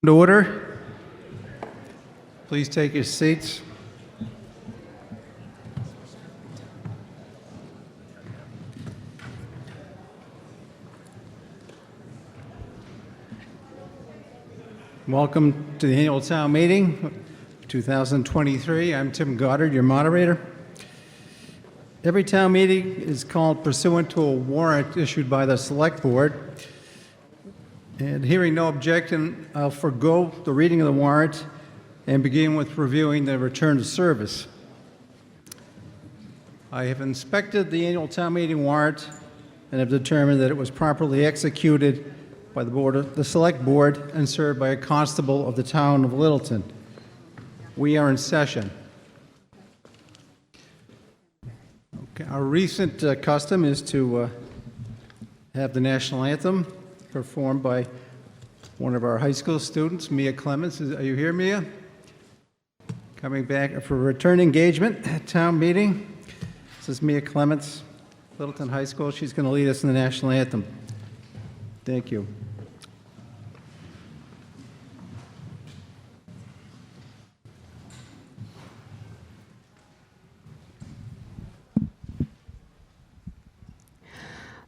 To order. Please take your seats. Welcome to the annual town meeting 2023. I'm Tim Goddard, your moderator. Every town meeting is called pursuant to a warrant issued by the select board. And hearing no objection, I'll forego the reading of the warrant and begin with reviewing the return to service. I have inspected the annual town meeting warrant and have determined that it was properly executed by the select board and served by a constable of the town of Littleton. We are in session. Okay, our recent custom is to have the national anthem performed by one of our high school students, Mia Clements. Are you here, Mia? Coming back for return engagement at town meeting. This is Mia Clements, Littleton High School. She's going to lead us in the national anthem. Thank you.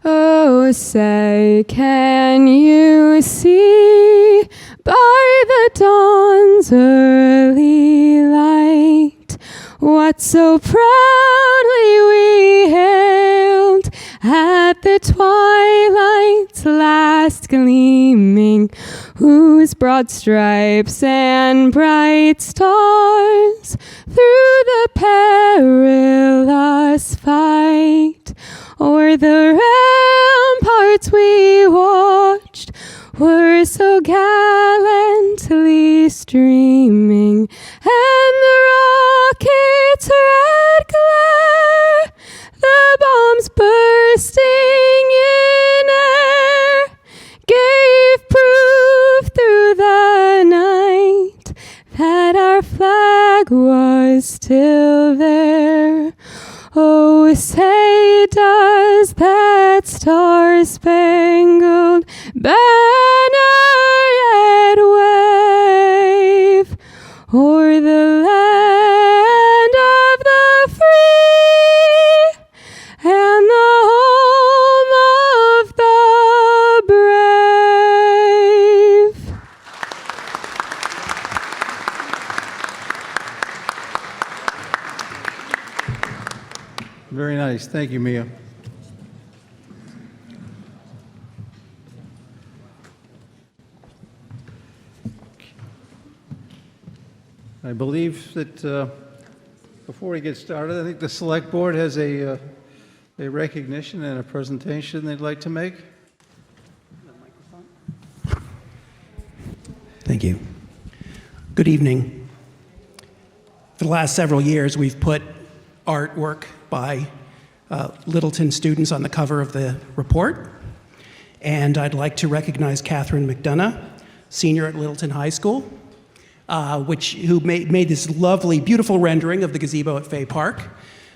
Oh, say, can you see by the dawn's early light what so proudly we hailed at the twilight's last gleaming, whose broad stripes and bright stars through the perilous fight o'er the ramparts we watched were so gallantly streaming, and the rocket's red glare, the bombs bursting in air, gave proof through the night that our flag was still there. Oh, say does that star-spangled banner yet wave o'er the land of the free and the home of the brave? Very nice. Thank you, Mia. I believe that before we get started, I think the select board has a recognition and a presentation they'd like to make. Thank you. Good evening. For the last several years, we've put artwork by Littleton students on the cover of the report. And I'd like to recognize Catherine McDonough, senior at Littleton High School, who made this lovely, beautiful rendering of the gazebo at Fay Park.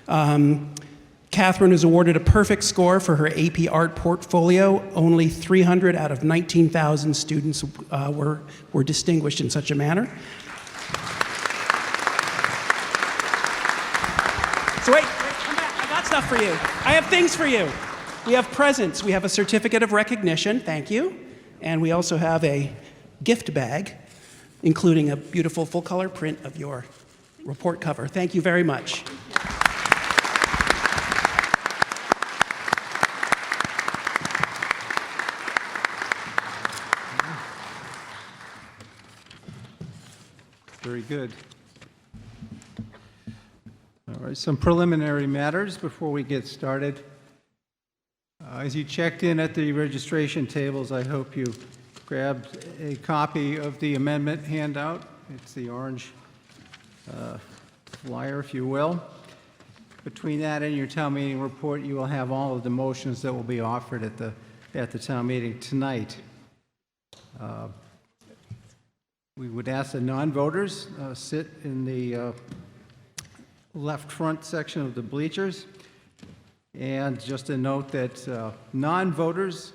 Catherine was awarded a perfect score for her AP Art portfolio. Only 300 out of 19,000 students were distinguished in such a manner. So wait, come back. I got stuff for you. I have things for you. We have presents. We have a certificate of recognition, thank you. And we also have a gift bag, including a beautiful full-color print of your report cover. Thank you very much. Very good. All right, some preliminary matters before we get started. As you checked in at the registration tables, I hope you grabbed a copy of the amendment handout. It's the orange flyer, if you will. Between that and your town meeting report, you will have all of the motions that will be offered at the town meeting tonight. We would ask the non-voters sit in the left front section of the bleachers. And just a note that non-voters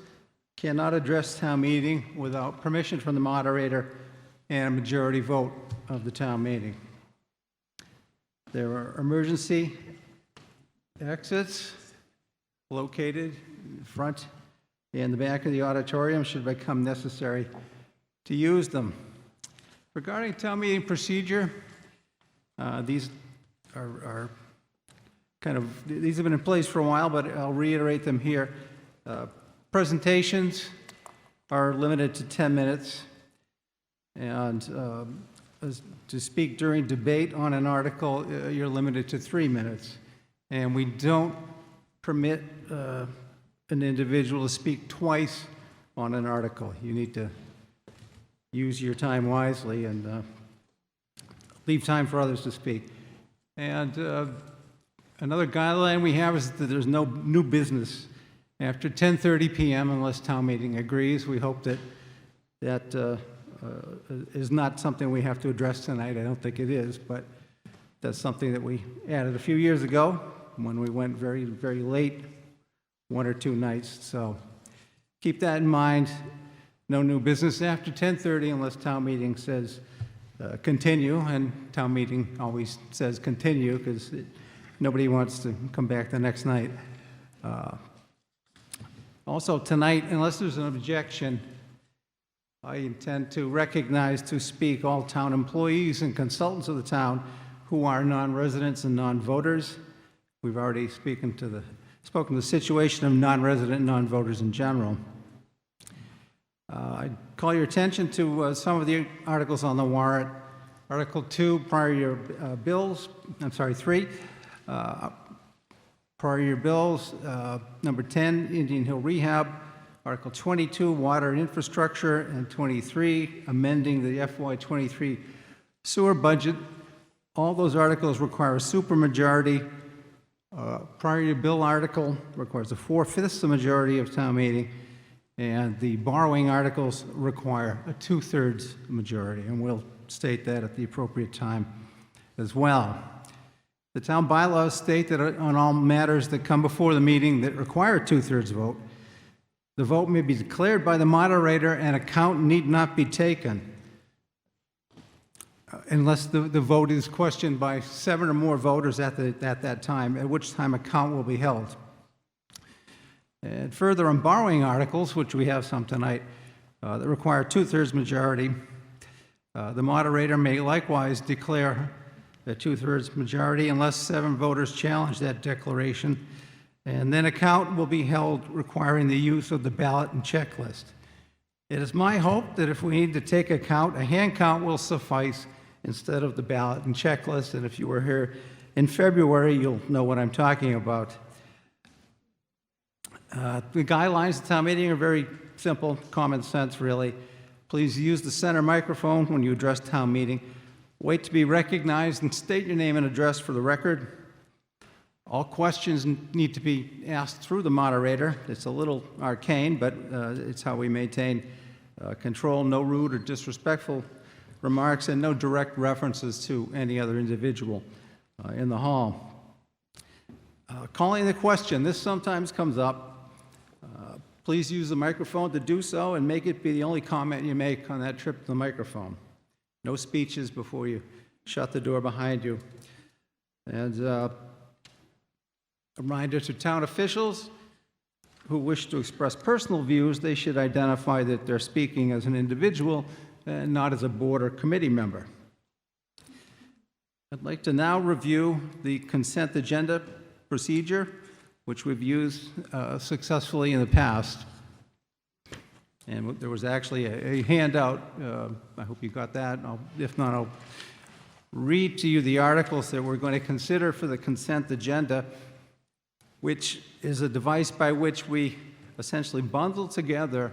cannot address town meeting without permission from the moderator and a majority vote of the town meeting. There are emergency exits located in front and the back of the auditorium should it become necessary to use them. Regarding town meeting procedure, these these have been in place for a while, but I'll reiterate them here. Presentations are limited to 10 minutes, and to speak during debate on an article, you're limited to 3 minutes. And we don't permit an individual to speak twice on an article. You need to use your time wisely and leave time for others to speak. And another guideline we have is that there's no new business after 10:30 p.m. unless town meeting agrees. We hope that is not something we have to address tonight. I don't think it is, but that's something that we added a few years ago when we went very, very late, 1 or 2 nights. So keep that in mind. No new business after 10:30 unless town meeting says continue, and town meeting always says continue because nobody wants to come back the next night. Also tonight, unless there's an objection, I intend to recognize to speak all town employees and consultants of the town who are non-residents and non-voters. We've already spoken to the situation of non-resident and non-voters in general. I call your attention to some of the articles on the warrant. Article 2, prior year bills. I'm sorry, 3. Prior year bills. Number 10, Indian Hill Rehab. Article 22, Water and Infrastructure, and 23, amending the FY23 sewer budget. All those articles require a supermajority. Prior year bill article requires a 4/5 majority of town meeting, and the borrowing articles require a 2/3 majority, and we'll state that at the appropriate time as well. The town bylaws state that on all matters that come before the meeting that require a 2/3 vote, the vote may be declared by the moderator and account need not be taken unless the vote is questioned by 7 or more voters at that time, at which time account will be held. And further, on borrowing articles, which we have some tonight, that require 2/3 majority, the moderator may likewise declare a 2/3 majority unless 7 voters challenge that declaration, and then account will be held requiring the use of the ballot and checklist. It is my hope that if we need to take account, a hand count will suffice instead of the ballot and checklist, and if you were here in February, you'll know what I'm talking about. The guidelines of town meeting are very simple, common sense, really. Please use the center microphone when you address town meeting. Wait to be recognized and state your name and address for the record. All questions need to be asked through the moderator. It's a little arcane, but it's how we maintain control. No rude or disrespectful remarks, and no direct references to any other individual in the hall. Calling the question, this sometimes comes up. Please use the microphone to do so and make it be the only comment you make on that trip to the microphone. No speeches before you shut the door behind you. And a reminder to town officials who wish to express personal views, they should identify that they're speaking as an individual and not as a board or committee member. I'd like to now review the consent agenda procedure, which we've used successfully in the past. And there was actually a handout. I hope you got that. If not, I'll read to you the articles that we're going to consider for the consent agenda, which is a device by which we essentially bundle together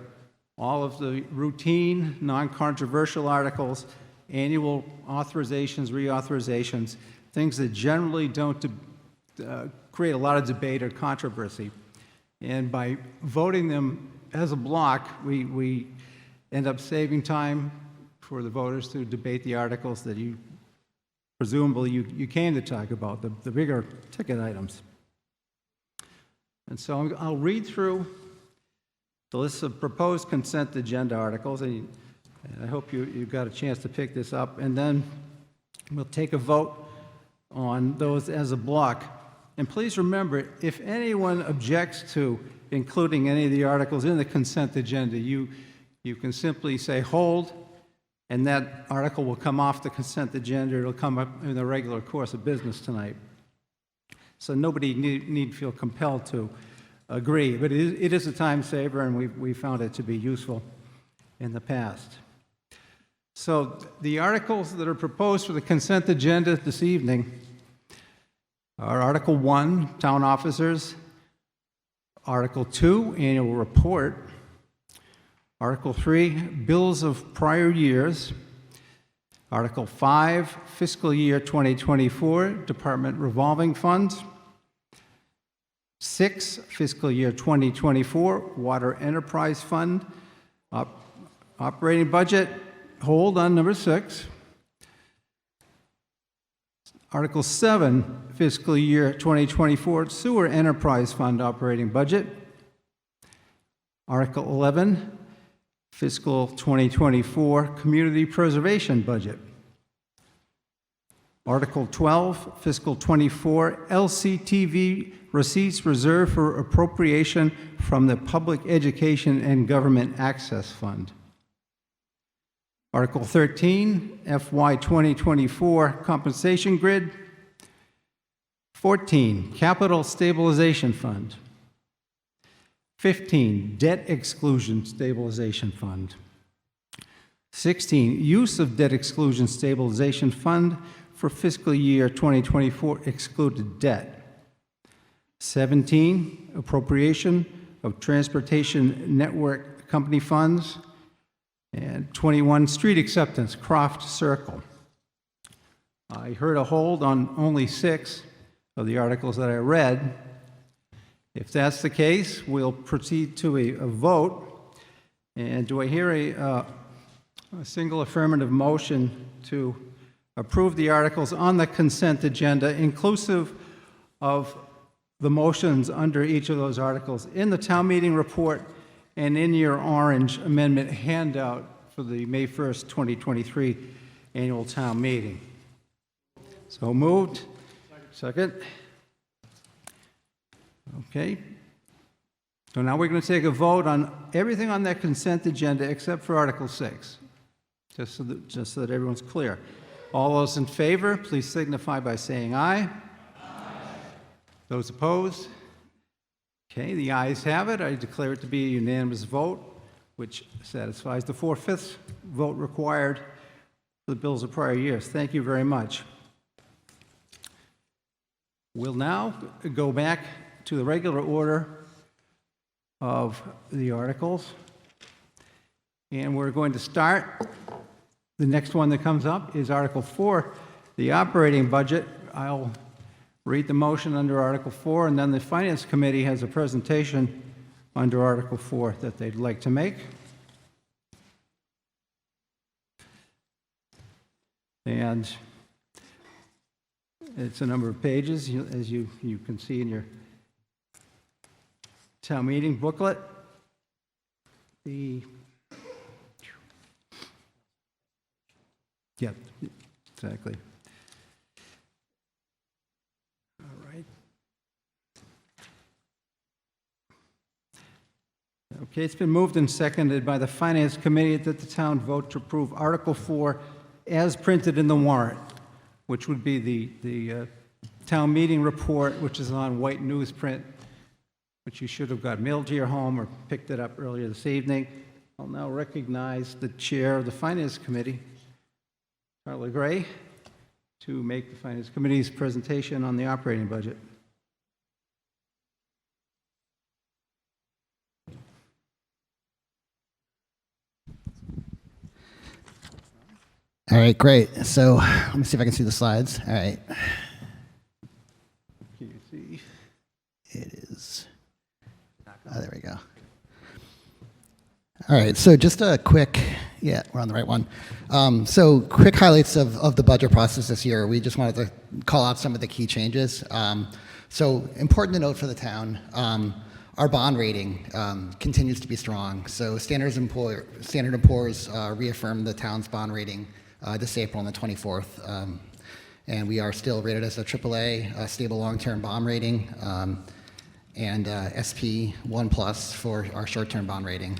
all of the routine, non-controversial articles, annual authorizations, reauthorizations, things that generally don't create a lot of debate or controversy. And by voting them as a block, we end up saving time for the voters to debate the articles that presumably you came to talk about, the bigger ticket items. And so I'll read through the list of proposed consent agenda articles, and And I hope you got a chance to pick this up. And then we'll take a vote on those as a block. And please remember, if anyone objects to including any of the articles in the consent agenda, you can simply say hold, and that article will come off the consent agenda. It'll come up in the regular course of business tonight. So nobody need feel compelled to agree, but it is a time saver, and we found it to be useful in the past. So the articles that are proposed for the consent agenda this evening are Article 1, Town Officers, Article 2, Annual Report, Article 3, Bills of Prior Years, Article 5, Fiscal Year 2024, Department Revolving Funds, 6, Fiscal Year 2024, Water Enterprise Fund, Operating Budget, hold on number 6. Article 7, Fiscal Year 2024, Sewer Enterprise Fund Operating Budget. Article 11, Fiscal 2024, Community Preservation Budget. Article 12, Fiscal 24, LCTV Receipts Reserved for Appropriation from the Public Education and Government Access Fund. Article 13, FY 2024 Compensation Grid. 14, Capital Stabilization Fund. 15, Debt Exclusion Stabilization Fund. 16, Use of Debt Exclusion Stabilization Fund for fiscal year 2024 excluded debt. 17, Appropriation of Transportation Network Company Funds. And 21, Street Acceptance, Croft Circle. I heard a hold on only 6 of the articles that I read. If that's the case, we'll proceed to a vote. And do I hear a single affirmative motion to approve the articles on the consent agenda, inclusive of the motions under each of those articles in the town meeting report and in your orange amendment handout for the May 1st, 2023 annual town meeting? So moved. Second. Okay. So now we're going to take a vote on everything on that consent agenda except for Article 6, just so that everyone's clear. All those in favor, please signify by saying aye. Aye. Those opposed? Okay, the ayes have it. I declare it to be a unanimous vote, which satisfies the 4/5 vote required for the bills of prior years. Thank you very much. We'll now go back to the regular order of the articles, and we're going to start. The next one that comes up is Article 4, the operating budget. I'll read the motion under Article 4, and then the Finance Committee has a presentation under Article 4 that they'd like to make. And it's a number of pages, as you can see in your town meeting booklet. Yeah, exactly. All right. Okay, it's been moved and seconded by the Finance Committee that the town vote to approve Article 4 as printed in the warrant, which would be the town meeting report, which is on white newsprint, which you should have got mailed to your home or picked it up earlier this evening. I'll now recognize the chair of the Finance Committee, Charlie Gray, to make the Finance Committee's presentation on the operating budget. All right, great. So let me see if I can see the slides. All right. Can you see? It is. Oh, there we go. All right, so just a quick, yeah, we're on the right one. So quick highlights of the budget process this year. We just wanted to call out some of the key changes. So important to note for the town, Our bond rating continues to be strong. So Standard & Poor's reaffirmed the town's bond rating this April on the 24th. And we are still rated as a AAA, stable long-term bond rating, and SP 1+ for our short-term bond rating.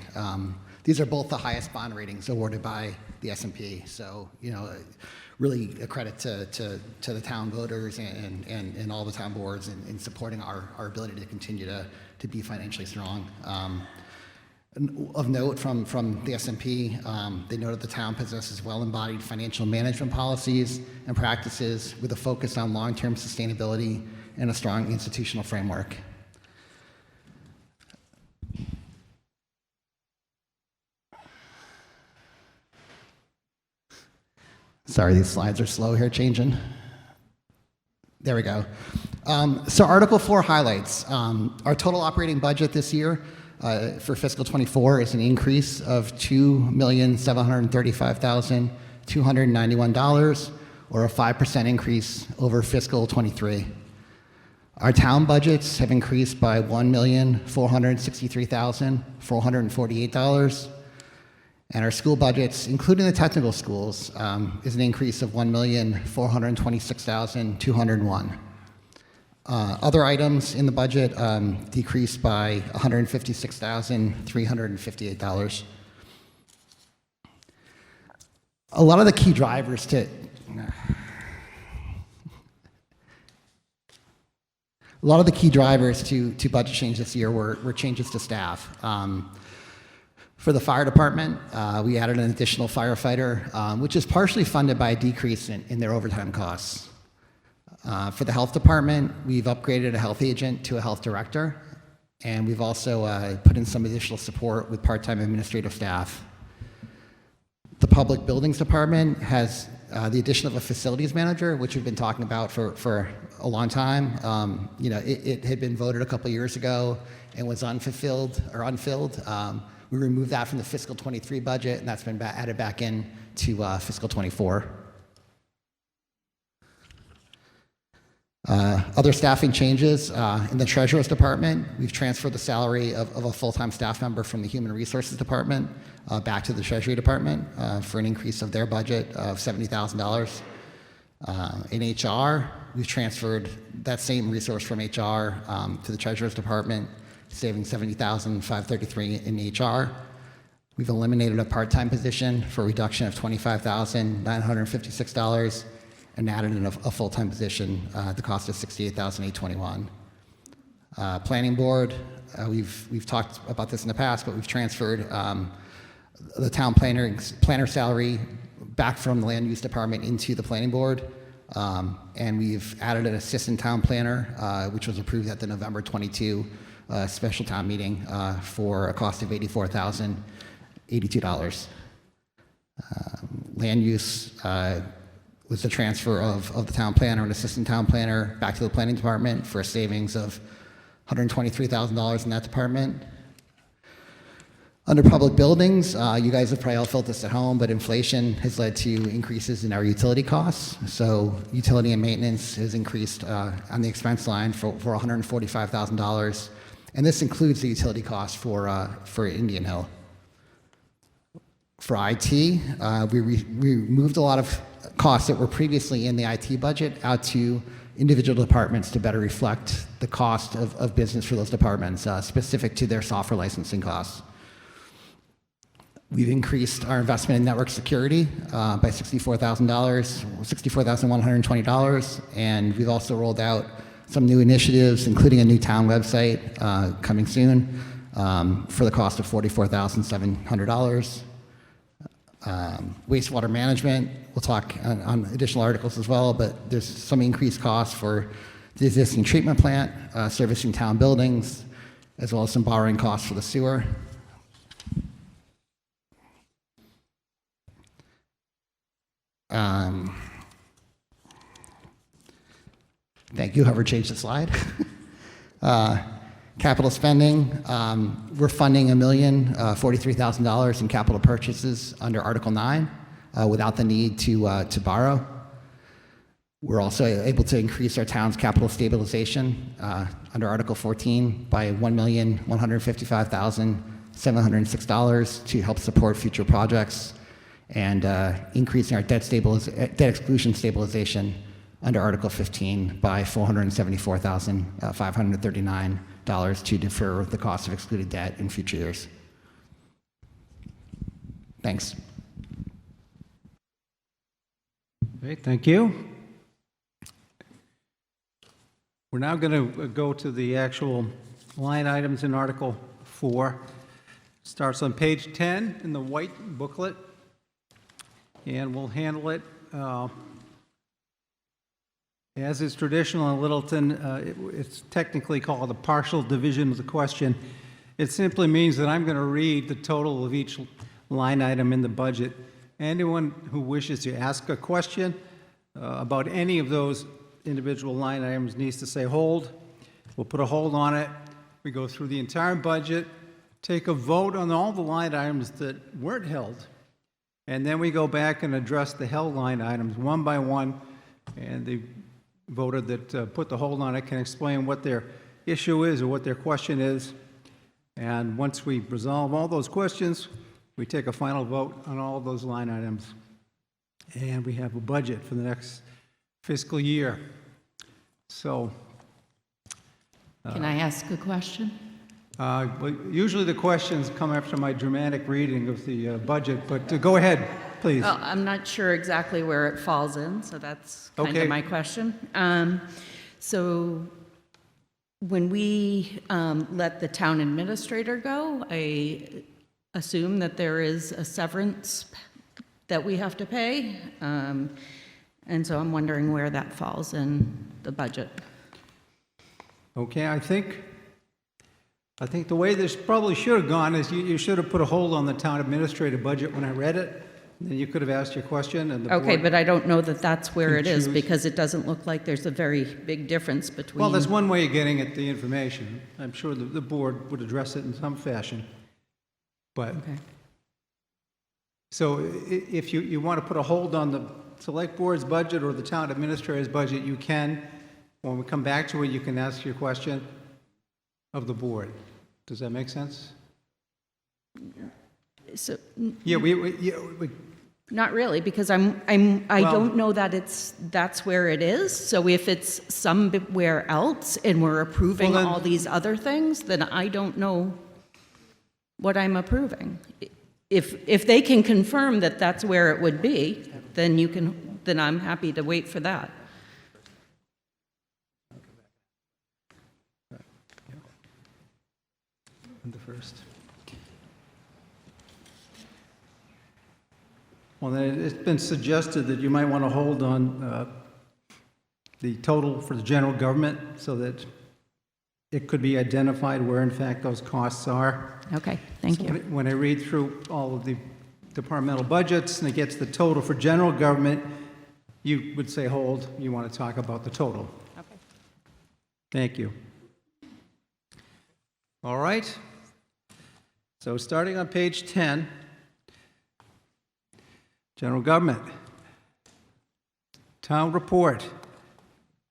These are both the highest bond ratings awarded by the S&P. So, really a credit to the town voters and all the town boards in supporting our ability to continue to be financially strong. Of note from the S&P, they noted the town possesses well-embodied financial management policies and practices with a focus on long-term sustainability and a strong institutional framework. Sorry, these slides are slow here, changing. There we go. So Article 4 highlights. Our total operating budget this year for fiscal 24 is an increase of $2,735,291, or a 5% increase over fiscal 23. Our town budgets have increased by $1,463,448. And our school budgets, including the technical schools, is an increase of $1,426,201. Other items in the budget decreased by $156,358. A lot of the key drivers to budget change this year were changes to staff. For the fire department, we added an additional firefighter, which is partially funded by a decrease in their overtime costs. For the health department, we've upgraded a health agent to a health director, and we've also put in some additional support with part-time administrative staff. The public buildings department has the addition of a facilities manager, which we've been talking about for a long time. It had been voted a couple years ago and was unfilled. We removed that from the fiscal 23 budget, and that's been added back in to fiscal 24. Other staffing changes in the treasurer's department. We've transferred the salary of a full-time staff member from the human resources department back to the treasury department for an increase of their budget of $70,000. In HR, we've transferred that same resource from HR to the treasurer's department, saving $70,533 in HR. We've eliminated a part-time position for a reduction of $25,956 and added in a full-time position at the cost of $68,821. Planning board, we've talked about this in the past, but we've transferred the town planner salary back from the land use department into the planning board, and we've added an assistant town planner, which was approved at the November 22 special town meeting for a cost of $84,082. Land use was the transfer of the town planner and assistant town planner back to the planning department for a savings of $123,000 in that department. Under public buildings, you guys have probably all felt this at home, but inflation has led to increases in our utility costs. So utility and maintenance has increased on the expense line for $145,000. And this includes the utility costs for Indian Hill. For IT, we removed a lot of costs that were previously in the IT budget out to individual departments to better reflect the cost of business for those departments, specific to their software licensing costs. We've increased our investment in network security by $64,120, and we've also rolled out some new initiatives, including a new town website coming soon for the cost of $44,700. Wastewater management, we'll talk on additional articles as well, but there's some increased costs for the existing treatment plant, servicing town buildings, as well as some borrowing costs for the sewer. Thank you, whoever changed the slide. Capital spending, we're funding $1,043,000 in capital purchases under Article 9 without the need to borrow. We're also able to increase our town's capital stabilization under Article 14 by $1,155,706 to help support future projects, and increasing our debt exclusion stabilization under Article 15 by $474,539 to defer the cost of excluded debt in future years. Thanks. Okay, thank you. We're now going to go to the actual line items in Article 4. Starts on page 10 in the white booklet, and we'll handle it as is traditional in Littleton. It's technically called a partial division of the question. It simply means that I'm going to read the total of each line item in the budget. Anyone who wishes to ask a question about any of those individual line items needs to say hold. We'll put a hold on it. We go through the entire budget, take a vote on all the line items that weren't held, and then we go back and address the held line items one by one, and the voter that put the hold on it can explain what their issue is or what their question is. And once we resolve all those questions, we take a final vote on all of those line items, and we have a budget for the next fiscal year. So, Can I ask a question? well, usually the questions come after my dramatic reading of the budget, but go ahead, please. Well, I'm not sure exactly where it falls in, so that's kind Okay. of my question. So when we let the town administrator go, I assume that there is a severance that we have to pay. And so I'm wondering where that falls in the budget. Okay, I think the way this probably should have gone is you should have put a hold on the town administrative budget when I read it. Then you could have asked your question and the Okay, board. but I don't know that that's where can it is choose. because it doesn't look like there's a very big difference between. Well, there's one way of getting at the information. I'm sure the board would address it in some fashion. But, Okay. so if you want to put a hold on the select board's budget or the town administrator's budget, you can. When we come back to it, you can ask your question of the board. Does that make sense? So, Yeah, we not really, because I Well- don't know that that's where it is. So if it's somewhere else and we're approving Well, then- all these other things, then I don't know what I'm approving. If they can confirm that that's where it would be, then I'm happy to wait for that. the first. Well, then it's been suggested that you might want to hold on the total for the general government so that it could be identified where in fact those costs are. Okay, thank So you. when I read through all of the departmental budgets and it gets the total for general government, you would say hold, you want to talk about the total. Okay. Thank you. All right. So starting on page 10, general government. Town report,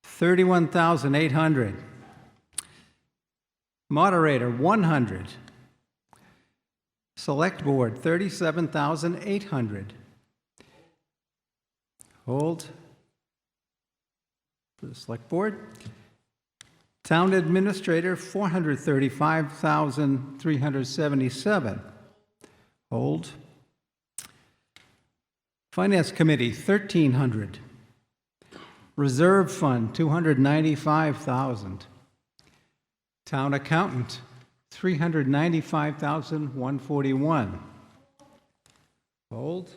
31,800. Moderator, 100. Select board, 37,800. Hold for the select board. Town administrator, 435,377. Hold. Finance committee, 1,300. Reserve fund, 295,000. Town accountant, 395,141. Hold.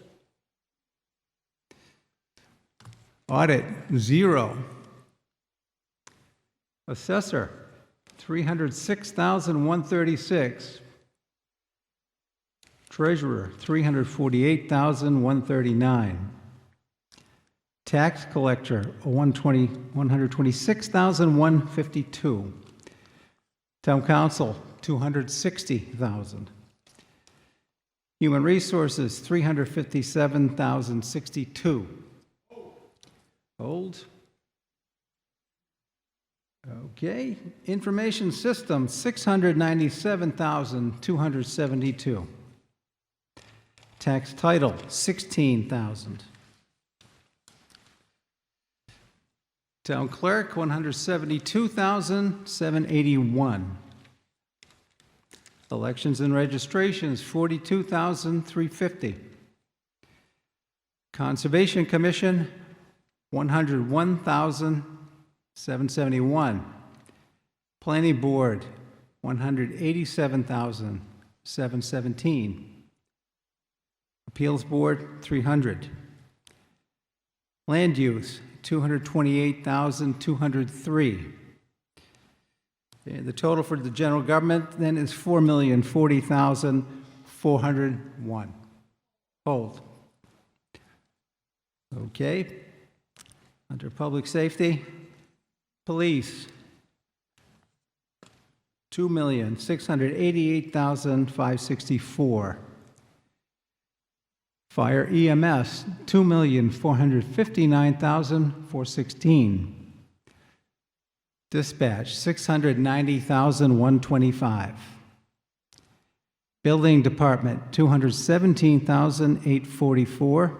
Audit, 0. Assessor, 306,136. Treasurer, 348,139. Tax collector, 126,152. Town council, 260,000. Human resources, 357,062. Hold. Okay, information system, 697,272. Tax title, 16,000. Town clerk, 172,781. Elections and registrations, 42,350. Conservation Commission, 101,771. Planning Board, 187,717. Appeals Board, 300. Land Use, 228,203. The total for the general government then is 4,040,401. Hold. Okay. Under public safety, police, 2,688,564. Fire EMS, 2,459,416. Dispatch, 690,125. Building Department, 217,844.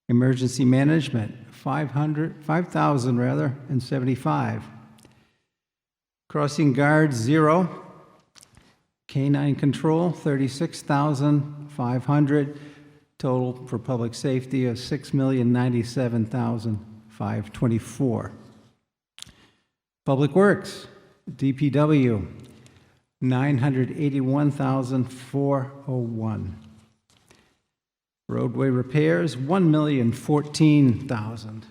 Emergency Management, 5,075. Crossing Guard, 0. Canine Control, 36,500. Total for public safety of 6,097,524. Public Works, DPW, 981,401. Roadway repairs, 1,014,000.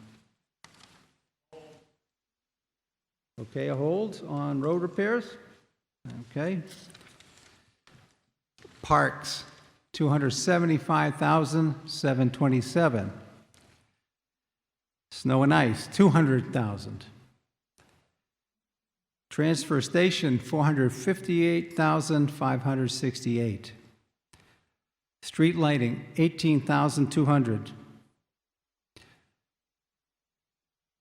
Okay, a hold on road repairs? Okay. Parks, 275,727. Snow and ice, 200,000. Transfer station, 458,568. Street lighting, 18,200.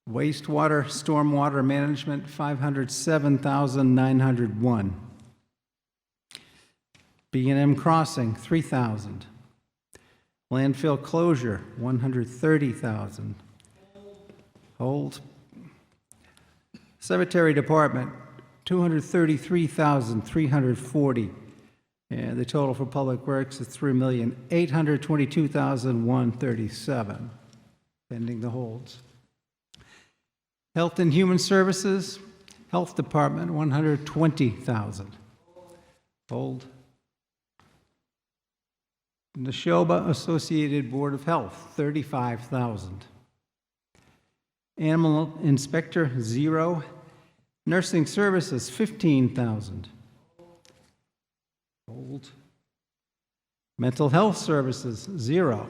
Wastewater, stormwater management, 507,901. B&M crossing, 3,000. Landfill closure, 130,000. Hold. Cemetery department, 233,340. And the total for public works is 3,822,137, pending the holds. Health and Human Services, Health Department, 120,000. Hold. Neshoba Associated Board of Health, 35,000. Animal Inspector, 0. Nursing Services, 15,000. Hold. Mental Health Services, 0.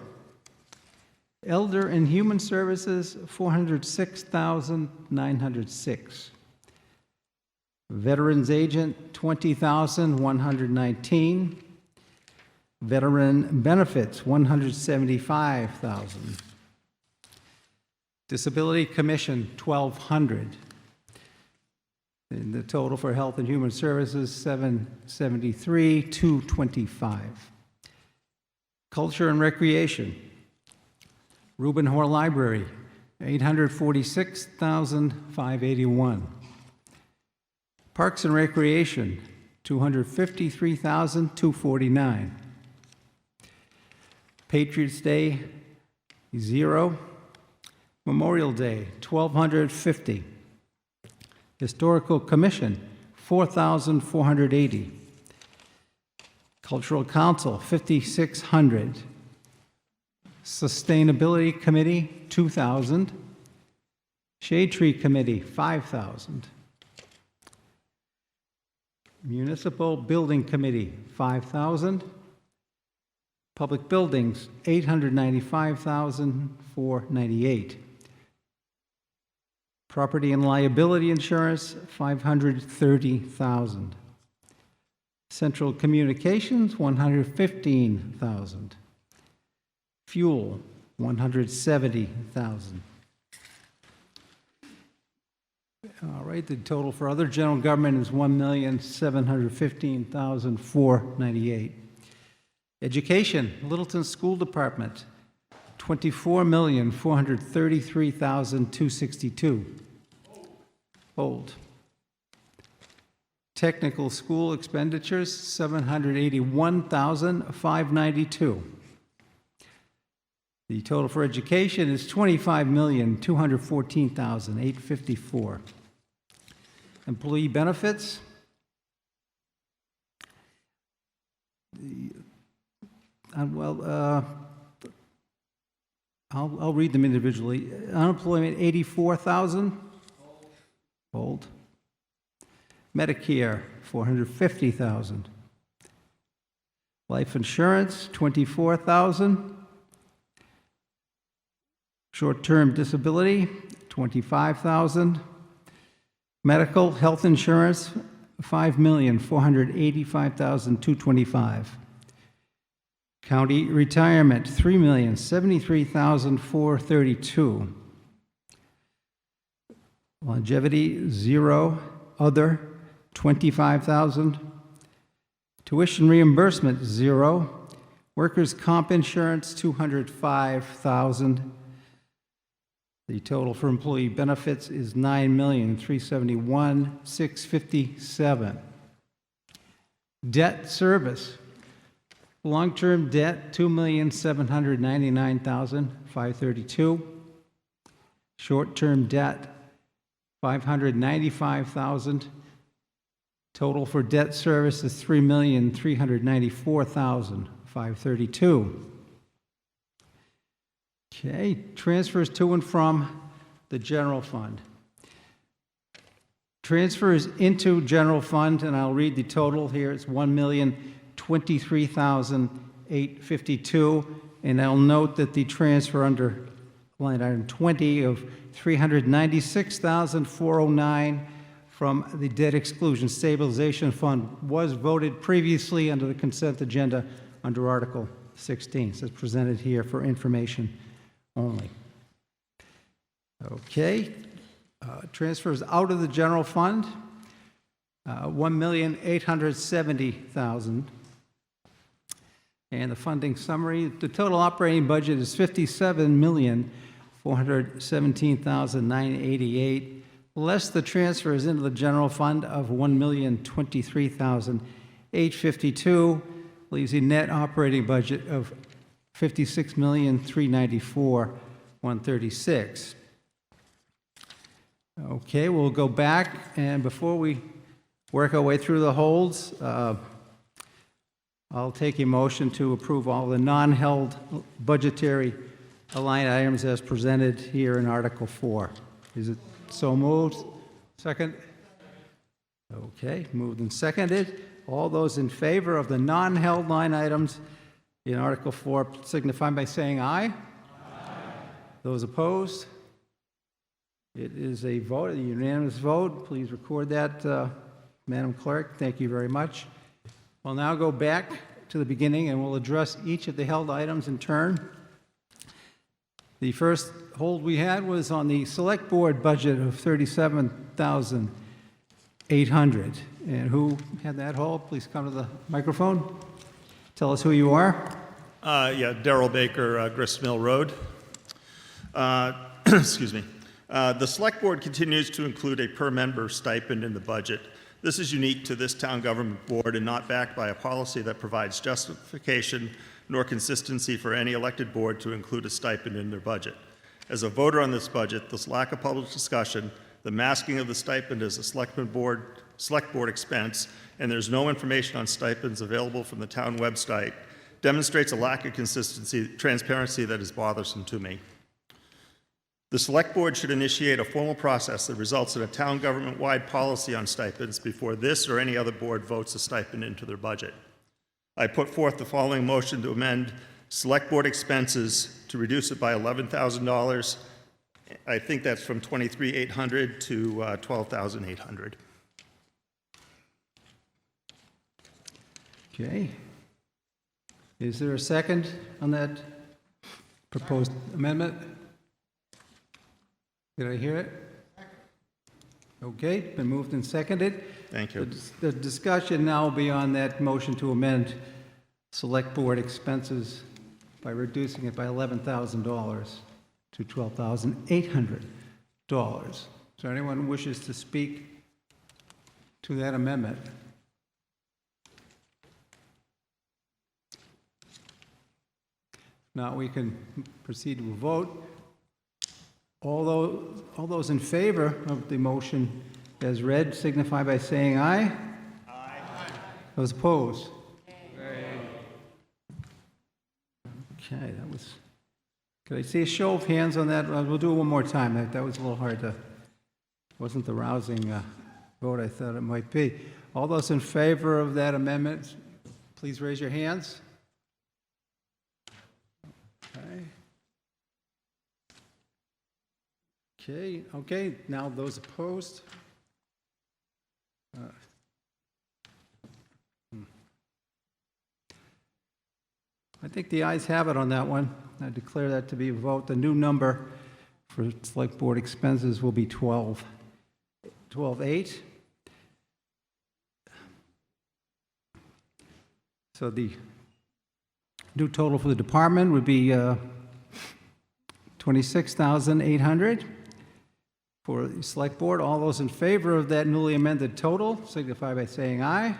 Elder and Human Services, 406,906. Veterans Agent, 20,119. Veteran Benefits, 175,000. Disability Commission, 1,200. And the total for Health and Human Services, 773,225. Culture and Recreation, Reuben Hoare Library, 846,581. Parks and Recreation, 253,249. Patriots Day, 0. Memorial Day, 1,250. Historical Commission, 4,480. Cultural Council, 5,600. Sustainability Committee, 2,000. Shade Tree Committee, 5,000. Municipal Building Committee, 5,000. Public Buildings, 895,498. Property and Liability Insurance, 530,000. Central Communications, 115,000. Fuel, 170,000. All right, the total for other general government is $1,715,498. Education, Littleton School Department, $24,433,262. Hold. Technical school expenditures, $781,592. The total for education is $25,214,854. Employee benefits. I'll read them individually. Unemployment, 84,000. Hold. Medicare, 450,000. Life insurance, 24,000. Short-term disability, 25,000. Medical health insurance, $5,485,225. County retirement, $3,073,432. Longevity, 0. Other, 25,000. Tuition reimbursement, 0. Workers' comp insurance, 205,000. The total for employee benefits is $9,371,657. Debt service. Long-term debt, $2,799,532. Short-term debt, $595,000. Total for debt service is $3,394,532. Okay, transfers to and from the general fund. Transfers into general fund, and I'll read the total here. It's $1,023,852, and I'll note that the transfer under line item 20 of $396,409 from the debt exclusion stabilization fund was voted previously under the consent agenda under Article 16. So it's presented here for information only. Okay, transfers out of the general fund, $1,870,000. And the funding summary, the total operating budget is $57,417,988, less the transfers into the general fund of $1,023,852, leaves a net operating budget of $56,394,136. Okay, we'll go back, and before we work our way through the holds, I'll take a motion to approve all the non-held budgetary line items as presented here in Article 4. Is it so moved? Second? Okay, moved and seconded. All those in favor of the non-held line items in Article 4 signify by saying aye. Aye. Those opposed? It is a vote, a unanimous vote. Please record that, Madam Clerk. Thank you very much. We'll now go back to the beginning and we'll address each of the held items in turn. The first hold we had was on the Select Board budget of $37,800. And who had that hold? Please come to the microphone. Tell us who you are. Yeah, Darrell Baker, Grist Mill Road. Excuse me. The Select Board continues to include a per-member stipend in the budget. This is unique to this town government board and not backed by a policy that provides justification nor consistency for any elected board to include a stipend in their budget. As a voter on this budget, this lack of public discussion, the masking of the stipend as a select board expense, and there's no information on stipends available from the town website, demonstrates a lack of consistency, transparency that is bothersome to me. The Select Board should initiate a formal process that results in a town government-wide policy on stipends before this or any other board votes a stipend into their budget. I put forth the following motion to amend Select Board expenses to reduce it by $11,000. I think that's from $23,800 to $12,800. Okay. Is there a second on that proposed amendment? Did I hear it? Okay, been moved and seconded. Thank you. The discussion now will be on that motion to amend Select Board expenses by reducing it by $11,000 to $12,800. Is there anyone who wishes to speak to that amendment? Now we can proceed to a vote. All those in favor of the motion as read signify by saying aye. Aye. Those opposed? Okay, that was, could I see a show of hands on that? We'll do it one more time. That was a little hard to, wasn't the rousing vote I thought it might be. All those in favor of that amendment, please raise your hands. Okay, now those opposed. I think the ayes have it on that one. I declare that to be a vote. The new number for Select Board expenses will be 12,8. So the new total for the department would be $26,800 for the Select Board. All those in favor of that newly amended total signify by saying aye.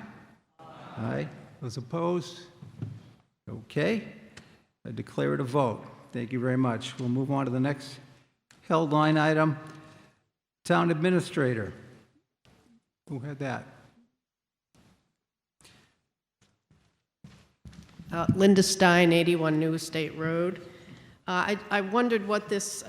Aye. Those opposed? Okay. I declare it a vote. Thank you very much. We'll move on to the next held line item. Town Administrator. Who had that? Linda Stein, 81 New Estate Road. I wondered what this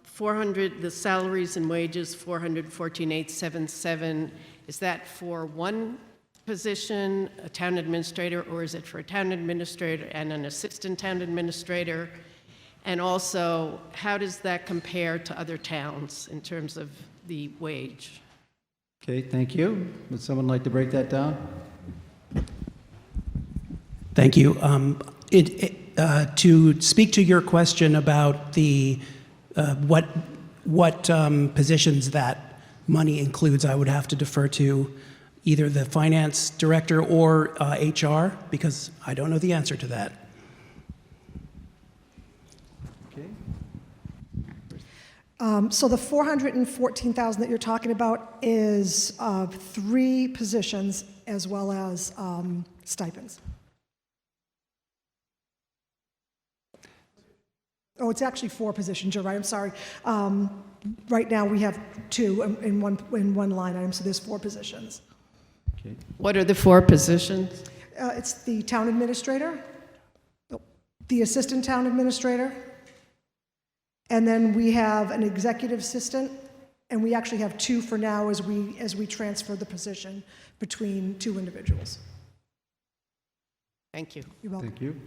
400, the salaries and wages, 414,877, is that for one position, a town administrator, or is it for a town administrator and an assistant town administrator? And also, how does that compare to other towns in terms of the wage? Okay, thank you. Would someone like to break that down? Thank you. To speak to your question about the what positions that money includes, I would have to defer to either the finance director or HR, because I don't know the answer to that. Okay. So the 414,000 that you're talking about is 3 positions as well as stipends. Oh, it's actually 4 positions, you're right, I'm sorry. Right now, we have 2 in one line item, so there's 4 positions. Okay. What are the 4 positions? It's the town administrator, the assistant town administrator, and then we have an executive assistant, and we actually have 2 for now as we transfer the position between 2 individuals. Thank you. You're welcome. Thank you.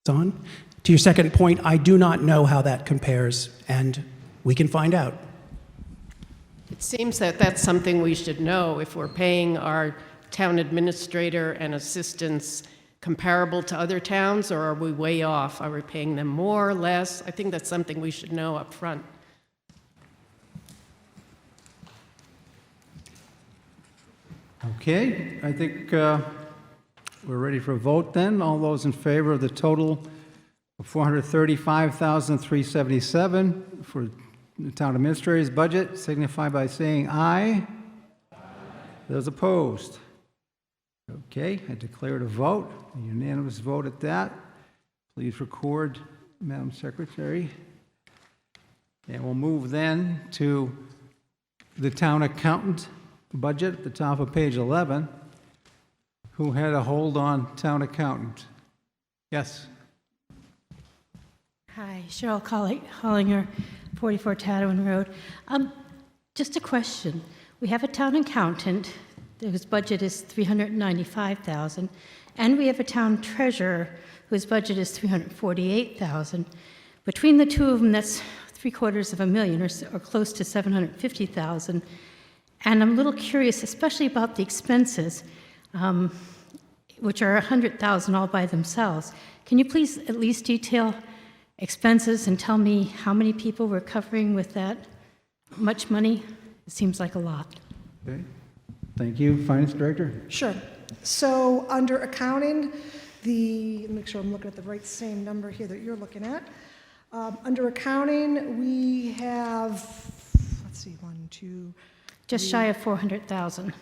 On. To your second point, I do not know how that compares, and we can find out. It seems that that's something we should know if we're paying our town administrator and assistants comparable to other towns, or are we way off? Are we paying them more or less? I think that's something we should know up front. Okay, I think we're ready for a vote then. All those in favor of the total of $435,377 for the town administrator's budget signify by saying aye. Those opposed? Okay, I declare it a vote, a unanimous vote at that. Please record, Madam Secretary. And we'll move then to the town accountant budget at the top of page 11. Who had a hold on town accountant? Yes. Hi, Cheryl Hollinger, 44 Tadwin Road. Just a question. We have a town accountant whose budget is $395,000, and we have a town treasurer whose budget is $348,000. Between the two of them, that's $750,000 or close to $750,000. And I'm a little curious, especially about the expenses, which are $100,000 all by themselves. Can you please at least detail expenses and tell me how many people we're covering with that much money? It seems like a lot. Okay. Thank you. Finance Director? Sure. So under accounting, make sure I'm looking at the right same number here that you're looking at. Under accounting, we have, let's see, Just shy of 400,000.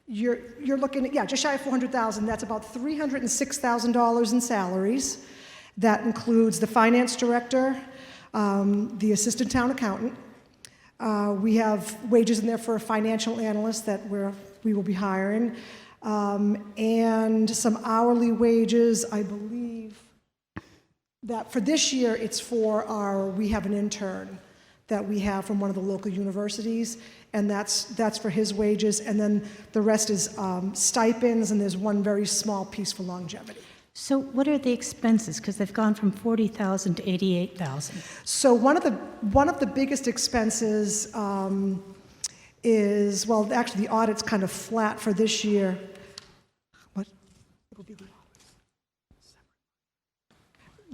You're looking at, just shy of 400,000. That's about $306,000 in salaries. That includes the finance director, the assistant town accountant. We have wages in there for a financial analyst that we will be hiring, and some hourly wages. I believe that for this year, it's for we have an intern that we have from one of the local universities, and that's for his wages, and then the rest is stipends, and there's one very small piece for longevity. So what are the expenses? Because they've gone from 40,000 to 88,000. So one of the biggest expenses is, well, actually the audit's kind of flat for this year. What? It'll be the audit.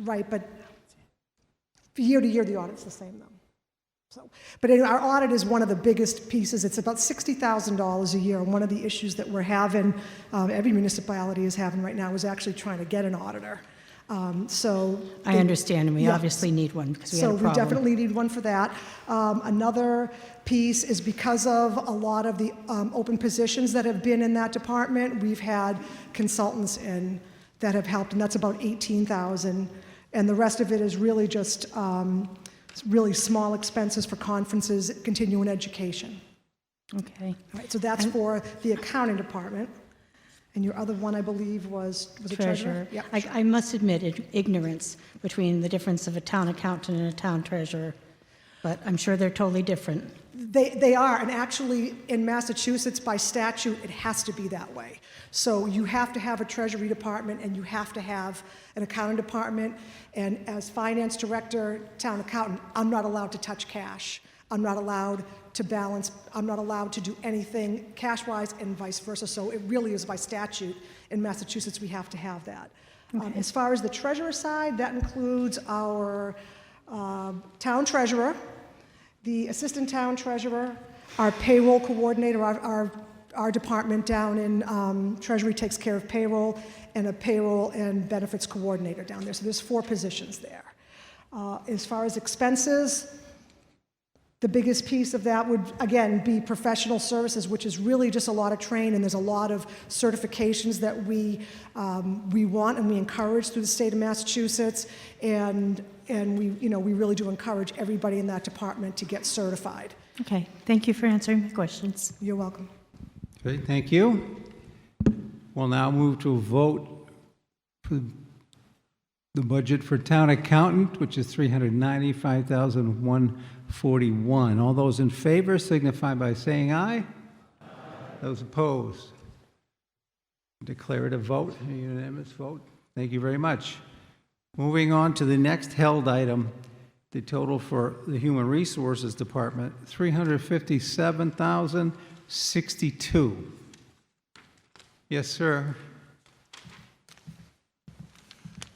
Right, but year to year the audit's the same though. So, but anyway, our audit is one of the biggest pieces. It's about $60,000 a year. And one of the issues that we're having, every municipality is having right now, is actually trying to get an auditor. I understand, and we obviously need one because we had a problem. So we definitely need one for that. Another piece is because of a lot of the open positions that have been in that department, we've had consultants in that have helped, and that's about $18,000. And the rest of it is really just really small expenses for conferences, continuing education. Okay. All right, so that's for the accounting department. And your other one, I believe, was a treasurer? Treasurer. Yeah. I must admit ignorance between the difference of a town accountant and a town treasurer, but I'm sure they're totally different. They are, and actually in Massachusetts, by statute, it has to be that way. So you have to have a treasury department and you have to have an accounting department. And as finance director, town accountant, I'm not allowed to touch cash. I'm not allowed to balance, I'm not allowed to do anything cash-wise and vice versa. So it really is by statute. In Massachusetts, we have to have that. Okay. As far as the treasurer side, that includes our town treasurer, the assistant town treasurer, our payroll coordinator, our department down in Treasury takes care of payroll, and a payroll and benefits coordinator down there. So there's 4 positions there. As far as expenses, the biggest piece of that would, again, be professional services, which is really just a lot of training, and there's a lot of certifications that we want and we encourage through the state of Massachusetts, and we really do encourage everybody in that department to get certified. Okay, thank you for answering my questions. You're welcome. Okay, thank you. We'll now move to a vote for the budget for town accountant, which is $395,141. All those in favor signify by saying aye. Aye. Those opposed? Declare it a vote, a unanimous vote. Thank you very much. Moving on to the next held item, the total for the Human Resources Department, $357,062. Yes, sir.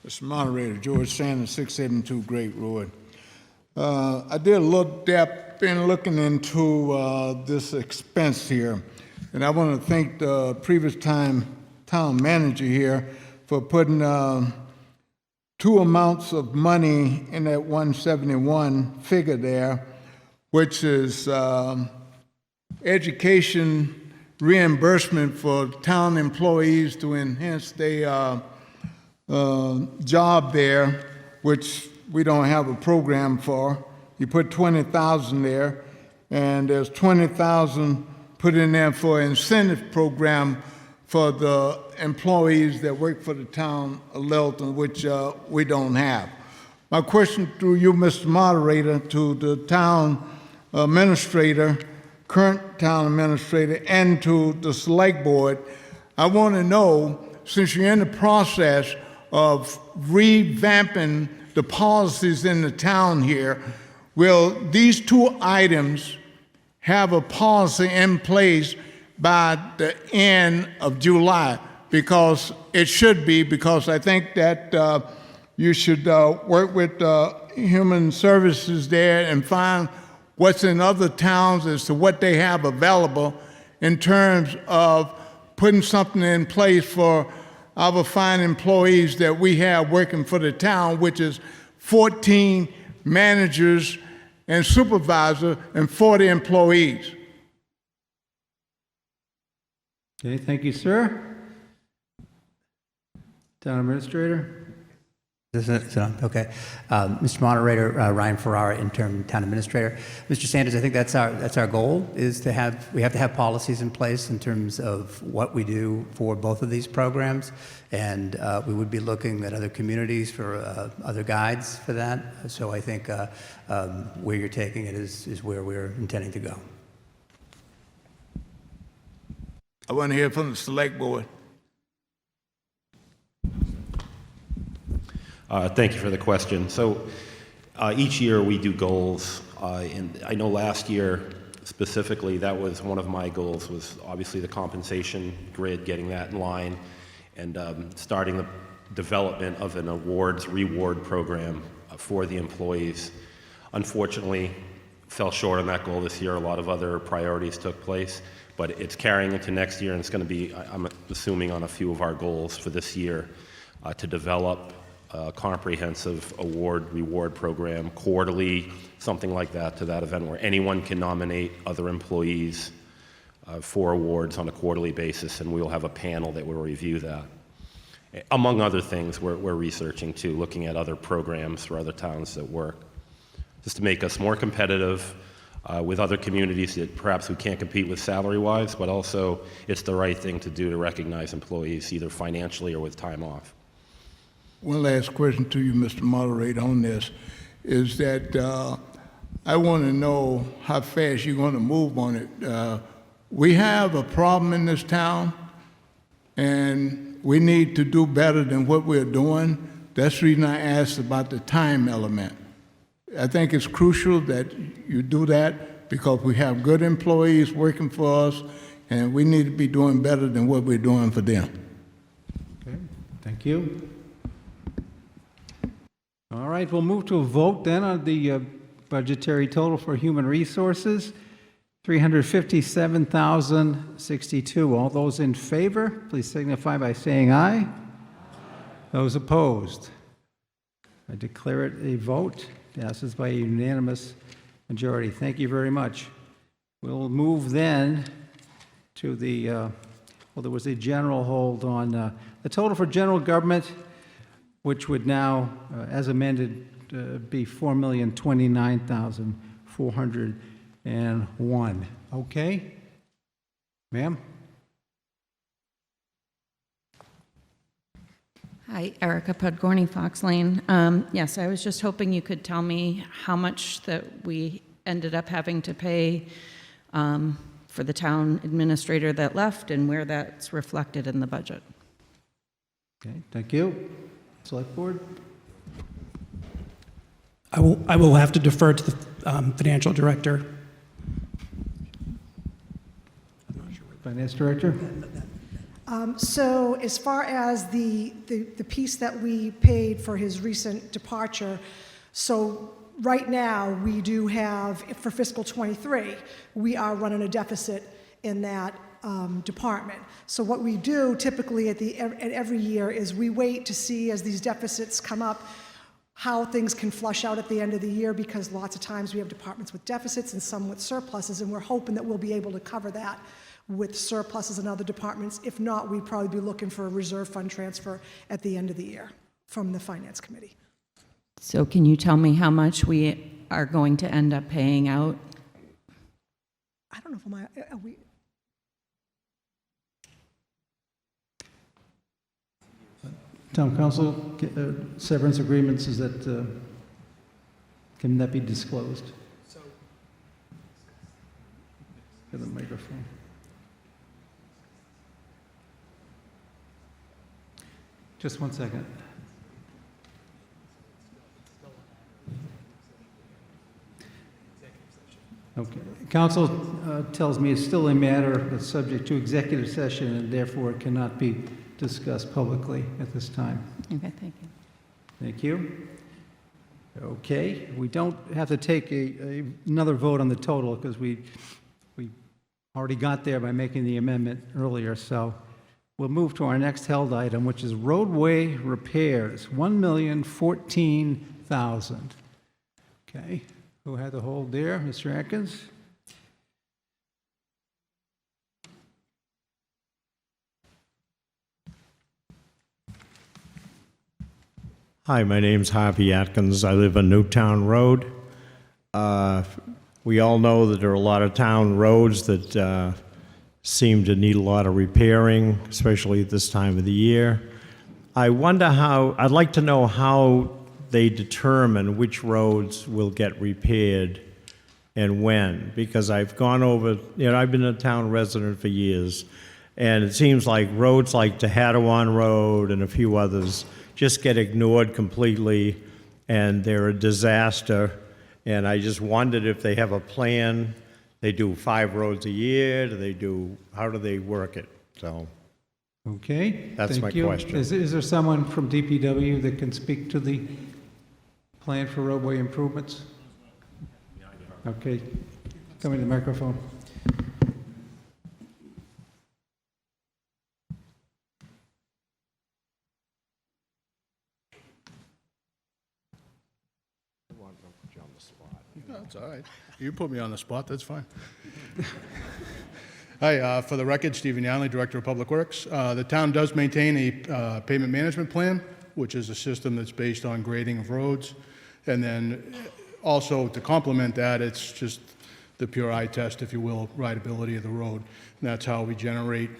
Mr. Moderator, George Sanders, 672 Great Road. I did a little depth in looking into this expense here, and I want to thank the previous town manager here for putting 2 amounts of money in that 171 figure there, which is education reimbursement for town employees to enhance their job there, which we don't have a program for. You put 20,000 there, and there's 20,000 put in there for incentive program for the employees that work for the town of Littleton, which we don't have. My question through you, Mr. Moderator, to the town administrator, current town administrator, and to the select board, I want to know, since you're in the process of revamping the policies in the town here, will these 2 items have a policy in place by the end of July? Because it should be, because I think that you should work with human services there and find what's in other towns as to what they have available in terms of putting something in place for our fine employees that we have working for the town, which is 14 managers and supervisors and 40 employees. Okay, thank you, sir. Town Administrator? Okay. Mr. Moderator, Ryan Ferrara, interim town administrator. Mr. Sanders, I think that's our goal, is to have policies in place in terms of what we do for both of these programs, and we would be looking at other communities for other guides for that. So I think where you're taking it is where we're intending to go. I want to hear from the select board. Thank you for the question. So each year we do goals, and I know last year specifically that was one of my goals, was obviously the compensation grid, getting that in line, and starting the development of an reward program for the employees. Unfortunately, fell short on that goal this year. A lot of other priorities took place, but it's carrying into next year, and it's going to be, I'm assuming, on a few of our goals for this year to develop a comprehensive reward program, quarterly, something like that, to that event where anyone can nominate other employees for awards on a quarterly basis, and we'll have a panel that will review that. Among other things, we're researching too, looking at other programs for other towns that work, just to make us more competitive with other communities that perhaps we can't compete with salary-wise, but also it's the right thing to do to recognize employees either financially or with time off. One last question to you, Mr. Moderator, on this, is that I want to know how fast you're going to move on it. We have a problem in this town, and we need to do better than what we're doing. That's the reason I asked about the time element. I think it's crucial that you do that because we have good employees working for us, and we need to be doing better than what we're doing for them. Okay, thank you. All right, we'll move to a vote then on the budgetary total for human resources, $357,062. All those in favor, please signify by saying aye. Those opposed? I declare it a vote. Passes by a unanimous majority. Thank you very much. We'll move then to the, well, there was a general hold on the total for general government, which would now, as amended, be $4,029,401. Okay? Ma'am? Hi, Erica Podgorny, Fox Lane. Yes, I was just hoping you could tell me how much that we ended up having to pay for the town administrator that left and where that's reflected in the budget. Okay, thank you. Select Board? I will have to defer to the financial director. Finance Director? So as far as the piece that we paid for his recent departure, so right now we do have, for fiscal '23, we are running a deficit in that department. So what we do typically at every year is we wait to see, as these deficits come up, how things can flush out at the end of the year, because lots of times we have departments with deficits and some with surpluses, and we're hoping that we'll be able to cover that with surpluses in other departments. If not, we'd probably be looking for a reserve fund transfer at the end of the year from the Finance Committee. So can you tell me how much we are going to end up paying out? I don't know if are we. Town Council, severance agreements, is that, can that be disclosed? For the microphone. Just one second. Okay. Council tells me it's still a matter that's subject to executive session and therefore it cannot be discussed publicly at this time. Okay, thank you. Thank you. Okay, we don't have to take another vote on the total because we already got there by making the amendment earlier, so we'll move to our next held item, which is roadway repairs, $1,014,000. Okay, who had the hold there? Mr. Atkins? Hi, my name's Harvey Atkins. I live on Newtown Road. We all know that there are a lot of town roads that seem to need a lot of repairing, especially at this time of the year. I'd like to know how they determine which roads will get repaired and when, because I've gone over, I've been a town resident for years, and it seems like roads like Tehadawon Road and a few others just get ignored completely, and they're a disaster. And I just wondered if they have a plan. They do 5 roads a year. How do they work it? So, Okay. That's thank my you. question. Is there someone from DPW that can speak to the plan for roadway improvements? Okay, come to the microphone. No, that's all right. You put me on the spot, that's fine. Hi, for the record, Stephen Yanley, Director of Public Works. The town does maintain a pavement management plan, which is a system that's based on grading of roads. And then also to complement that, it's just the pure eye test, if you will, rideability of the road. And that's how we generate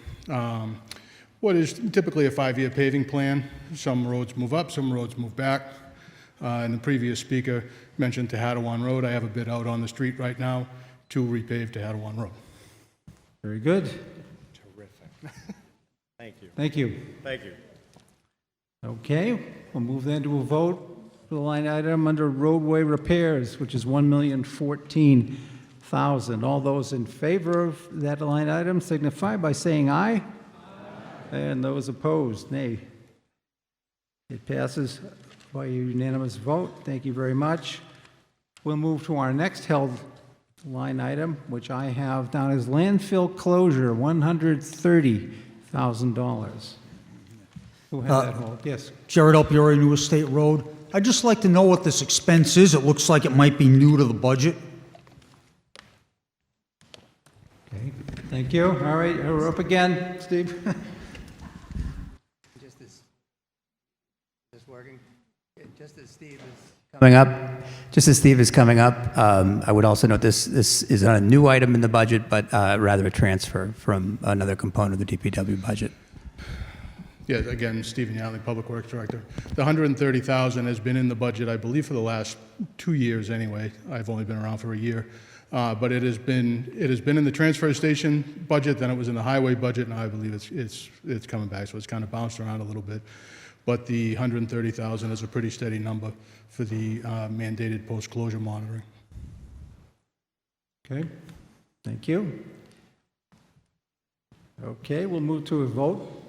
what is typically a 5-year paving plan. Some roads move up, some roads move back. And the previous speaker mentioned Tehadawon Road. I have a bid out on the street right now to repave Tehadawon Road. Very good. terrific. Thank you. Thank you. Thank you. Okay, we'll move then to a vote for the line item under roadway repairs, which is $1,014,000. All those in favor of that line item signify by saying aye. And those opposed, nay. It passes by a unanimous vote. Thank you very much. We'll move to our next held line item, which I have down as landfill closure, $130,000. Who had that hold? Yes. Jared Alpieri, New Estate Road. I'd just like to know what this expense is. It looks like it might be new to the budget. Okay, thank you. All right, we're up again, Steve. Just as working, just as Steve is coming up, I would also note this is not a new item in the budget, but rather a transfer from another component of the DPW budget. Yeah, again, Stephen Yanley, Public Works Director. The $130,000 has been in the budget, I believe, for the last 2 years anyway. I've only been around for a year. But it has been in the transfer station budget, then it was in the highway budget, and I believe it's coming back, so it's kind of bounced around a little bit. But the $130,000 is a pretty steady number for the mandated post-closure monitoring. Okay, thank you. Okay, we'll move to a vote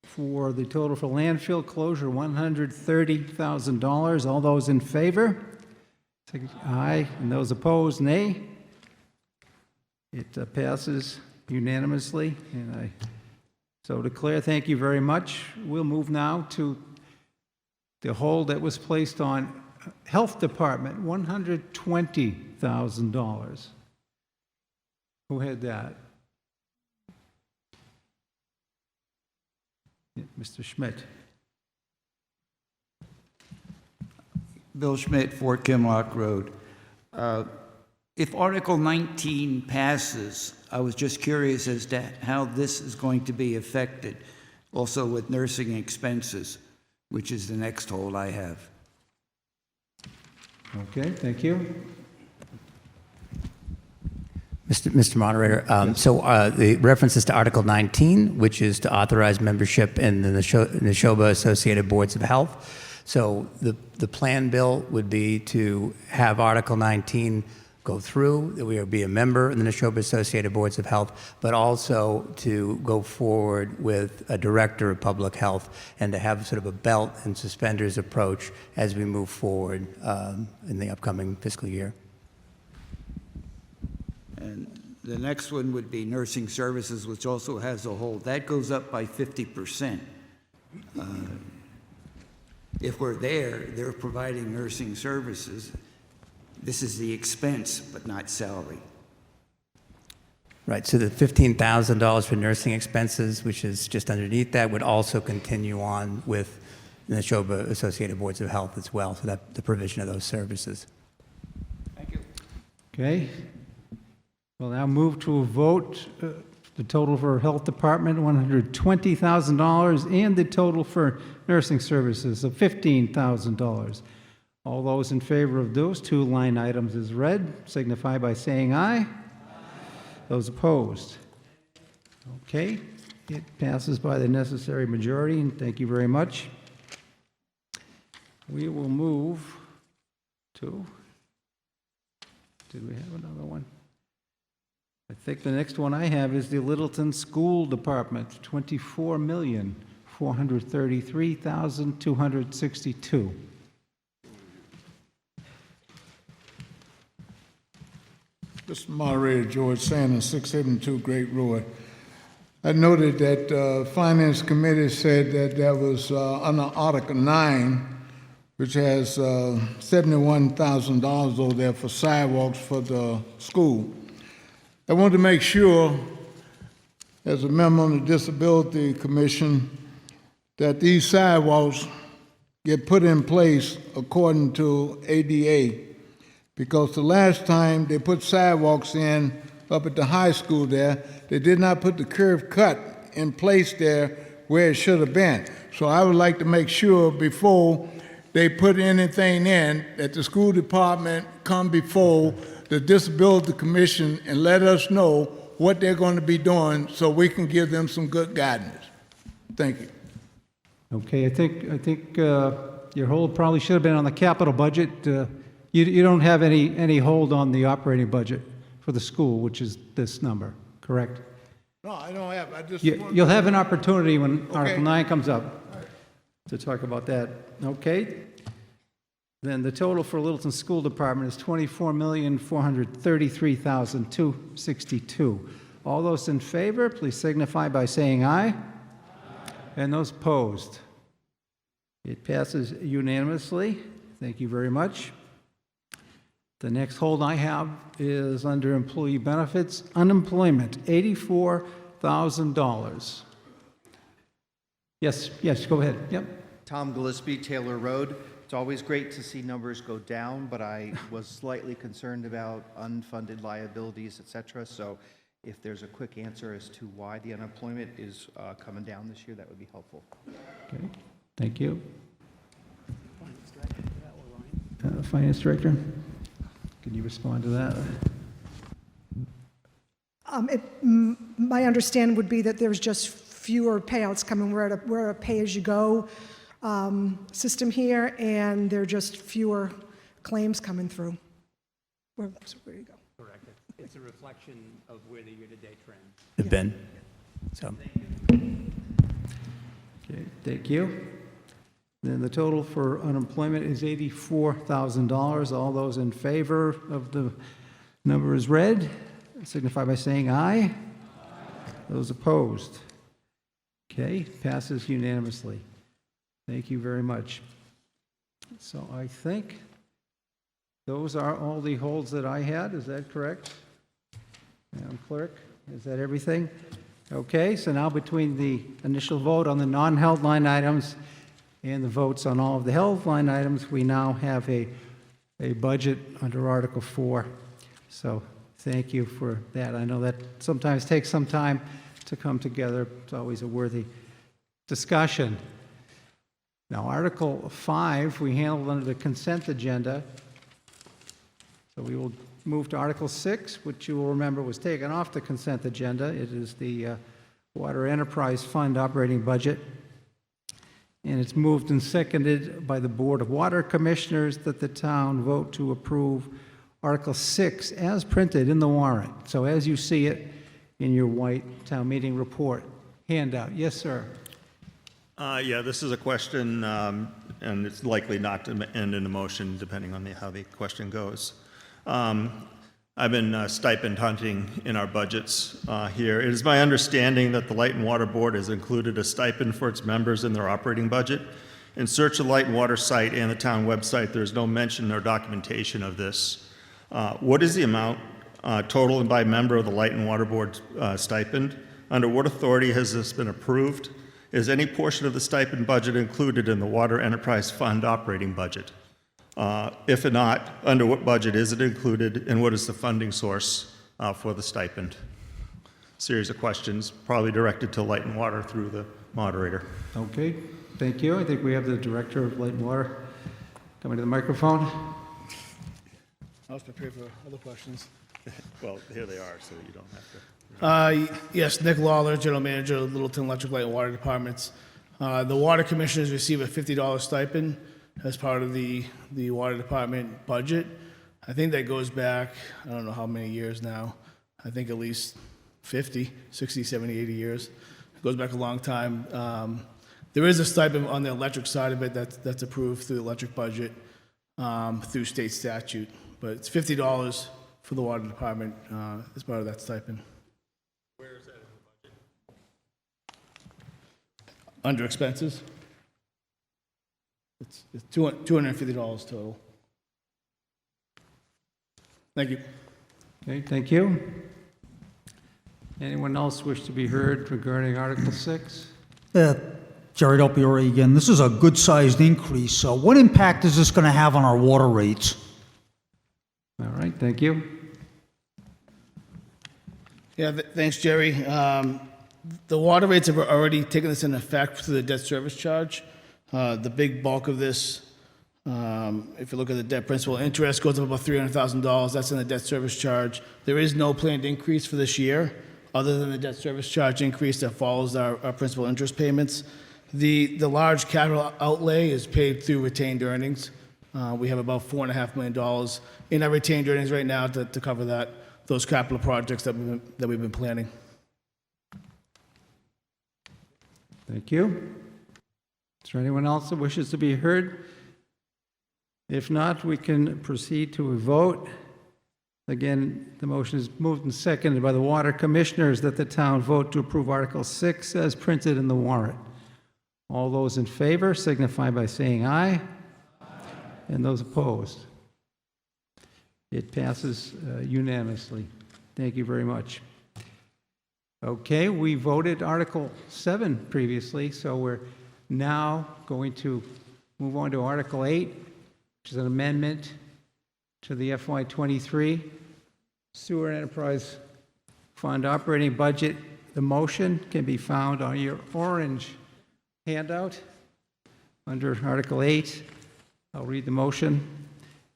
for the total for landfill closure, $130,000. All those in favor? Say aye, and those opposed, nay. It passes unanimously, and I so declare. Thank you very much. We'll move now to the hold that was placed on Health Department, $120,000. Who had that? Mr. Schmidt. Bill Schmidt, Fort Kinloch Road. If Article 19 passes, I was just curious as to how this is going to be affected, also with nursing expenses, which is the next hold I have. Okay, thank you. Mr. Moderator, the reference is to Article 19, which is to authorize membership in the Neshoba Associated Boards of Health. So the plan bill would be to have Article 19 go through, that we will be a member of the Neshoba Associated Boards of Health, but also to go forward with a director of public health and to have sort of a belt and suspenders approach as we move forward in the upcoming fiscal year. And the next one would be nursing services, which also has a hold. That goes up by 50%. If we're there, they're providing nursing services. This is the expense, but not salary. Right, so the $15,000 for nursing expenses, which is just underneath that, would also continue on with the Neshoba Associated Boards of Health as well, so that the provision of those services. Thank you. Okay. We'll now move to a vote. The total for Health Department, $120,000, and the total for nursing services of $15,000. All those in favor of those two line items as read signify by saying aye. Those opposed? Okay, it passes by the necessary majority, and thank you very much. We will move to, did we have another one? I think the next one I have is the Littleton School Department, $24,433,262. Mr. Moderator, George Sanders, 672 Great Road. I noted that Finance Committee said that there was under Article 9, which has $71,000 over there for sidewalks for the school. I want to make sure, as a member on the Disability Commission, that these sidewalks get put in place according to ADA. Because the last time they put sidewalks in up at the high school there, they did not put the curb cut in place there where it should have been. So I would like to make sure before they put anything in that the school department come before the Disability Commission and let us know what they're going to be doing so we can give them some good guidance. Thank you. Okay, I think your hold probably should have been on the capital budget. You don't have any hold on the operating budget for the school, which is this number, correct? No, I don't have. I just. You'll have an opportunity when Article 9 comes up to talk about that. Okay. Then the total for Littleton School Department is $24,433,262. All those in favor, please signify by saying aye. And those opposed? It passes unanimously. Thank you very much. The next hold I have is under employee benefits, unemployment, $84,000. Yes, go ahead. Yep. Tom Gillespie, Taylor Road. It's always great to see numbers go down, but I was slightly concerned about unfunded liabilities, et cetera. So if there's a quick answer as to why the unemployment is coming down this year, that would be helpful. Okay, thank you. Finance Director, can you respond to that? My understanding would be that there's just fewer payouts coming. We're at a pay-as-you-go system here, and there are just fewer claims coming through. Where do you go? Correct. It's a reflection of where the year-to-date trends have been. So. Okay, thank you. Then the total for unemployment is $84,000. All those in favor of the number is read signify by saying aye. Those opposed? Okay, passes unanimously. Thank you very much. So I think those are all the holds that I had. Is that correct? Madam Clerk, is that everything? Okay, so now between the initial vote on the non-held line items and the votes on all of the held line items, we now have a budget under Article 4. So thank you for that. I know that sometimes takes some time to come together. It's always a worthy discussion. Now, Article 5, we handled under the consent agenda. So we will move to Article 6, which you will remember was taken off the consent agenda. It is the Water Enterprise Fund operating budget. And it's moved and seconded by the Board of Water Commissioners that the town vote to approve Article 6 as printed in the warrant. So as you see it in your white town meeting report handout. Yes, sir. Yeah, this is a question, and it's likely not to end in a motion, depending on how the question goes. I've been stipend hunting in our budgets here. It is my understanding that the Light and Water Board has included a stipend for its members in their operating budget. In search of the Light and Water site and the town website, there's no mention or documentation of this. What is the amount total and by member of the Light and Water Board stipend? Under what authority has this been approved? Is any portion of the stipend budget included in the Water Enterprise Fund operating budget? If not, under what budget is it included, and what is the funding source for the stipend? Series of questions, probably directed to Light and Water through the moderator. Okay, thank you. I think we have the Director of Light and Water coming to the microphone. I was prepared for other questions. Well, here they are, so you don't have to. Yes, Nick Lawler, General Manager of Littleton Electric Light and Water Departments. The Water Commissioners receive a $50 stipend as part of the Water Department budget. I think that goes back, I don't know how many years now. I think at least 50, 60, 70, 80 years. It goes back a long time. There is a stipend on the electric side of it that's approved through the electric budget through state statute. But it's $50 for the Water Department as part of that stipend. Where is that in the budget? Under expenses. It's $250 total. Thank you. Okay, thank you. Anyone else wish to be heard regarding Article 6? Jerry Delpiore again. This is a good-sized increase. So what impact is this going to have on our water rates? All right, thank you. Yeah, thanks, Jerry. The water rates have already taken this into effect through the debt service charge. The big bulk of this, if you look at the debt principal interest, goes up about $300,000. That's in the debt service charge. There is no planned increase for this year, other than the debt service charge increase that follows our principal interest payments. The large capital outlay is paid through retained earnings. We have about $4.5 million in our retained earnings right now to cover those capital projects that we've been planning. Thank you. Is there anyone else that wishes to be heard? If not, we can proceed to a vote. Again, the motion is moved and seconded by the Water Commissioners that the town vote to approve Article 6 as printed in the warrant. All those in favor signify by saying aye. And those opposed? It passes unanimously. Thank you very much. Okay, we voted Article 7 previously, so we're now going to move on to Article 8, which is an amendment to the FY23 Sewer Enterprise Fund operating budget. The motion can be found on your orange handout under Article 8. I'll read the motion.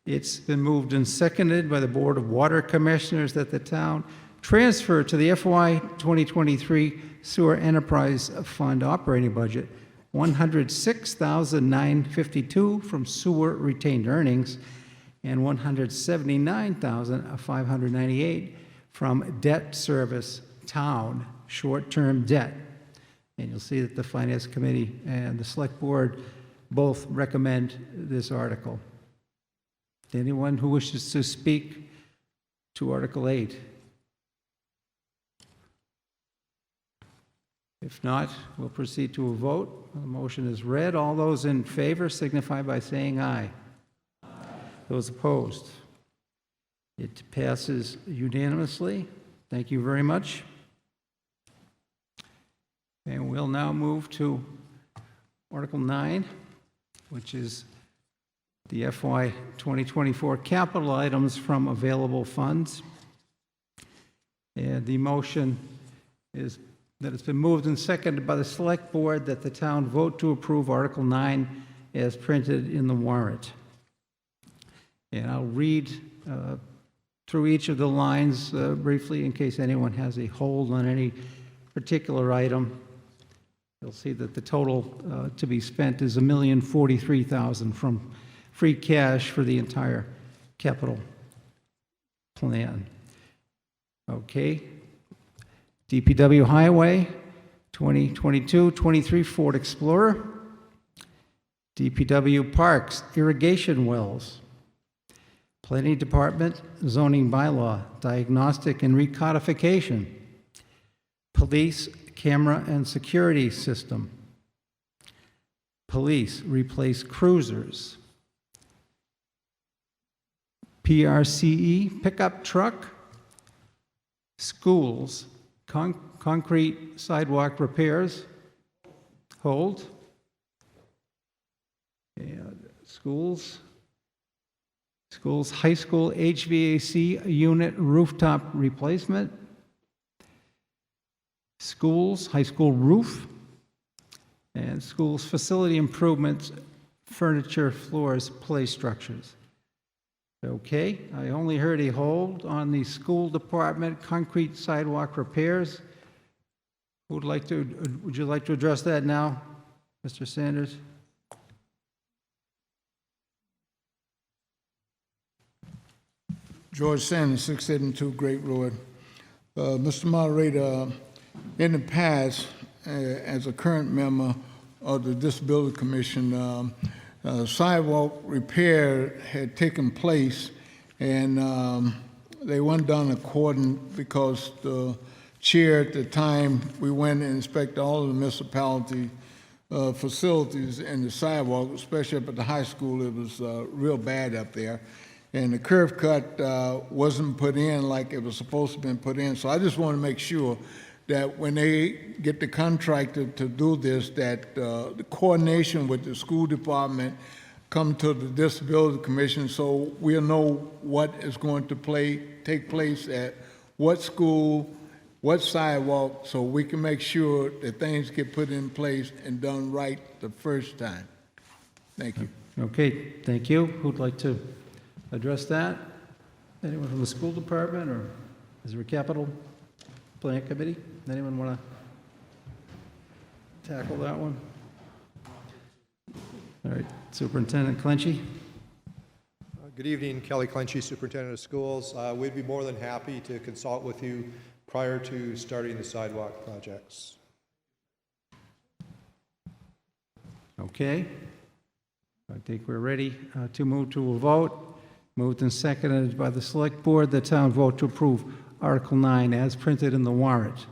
It's been moved and seconded by the Board of Water Commissioners that the town transfer to the FY 2023 Sewer Enterprise Fund operating budget $106,952 from sewer retained earnings and $179,598 from debt service town short-term debt. And you'll see that the Finance Committee and the Select Board both recommend this article. Anyone who wishes to speak to Article 8? If not, we'll proceed to a vote. The motion is read. All those in favor signify by saying aye. Aye. Those opposed? It passes unanimously. Thank you very much. And we'll now move to Article 9, which is the FY 2024 capital items from available funds. And the motion is that it's been moved and seconded by the Select Board that the town vote to approve Article 9 as printed in the warrant. And I'll read through each of the lines briefly in case anyone has a hold on any particular item. You'll see that the total to be spent is $1,043,000 from free cash for the entire capital plan. Okay. DPW Highway, 2022-23 Ford Explorer. DPW Parks, irrigation wells. Planning Department, zoning bylaw, diagnostic and recodification. Police, camera and security system. Police, replace cruisers. PRCE, pickup truck. Schools, concrete sidewalk repairs. Hold. And schools, high school HVAC unit rooftop replacement. Schools, high school roof. And schools facility improvements, furniture, floors, play structures. Okay, I only heard a hold on the school department concrete sidewalk repairs. Would you like to address that now, Mr. Sanders? George Sanders, 672 Great Road. Mr. Moderator, in the past, as a current member of the Disability Commission, sidewalk repair had taken place, and they weren't done according because the chair at the time, we went and inspected all of the municipality facilities and the sidewalk, especially up at the high school. It was real bad up there. And the curve cut wasn't put in like it was supposed to have been put in. So I just want to make sure that when they get the contractor to do this, that the coordination with the school department come to the Disability Commission so we'll know what is going to take place at what school, what sidewalk, so we can make sure that things get put in place and done right the first time. Thank you. Okay, thank you. Who'd like to address that? Anyone from the school department, or is there a capital plan committee? Anyone want to tackle that one? All right, Superintendent Clenchey. Good evening, Kelly Clenchey, Superintendent of Schools. We'd be more than happy to consult with you prior to starting the sidewalk projects. Okay. I think we're ready to move to a vote. Moved and seconded by the Select Board, the town vote to approve Article 9 as printed in the warrant.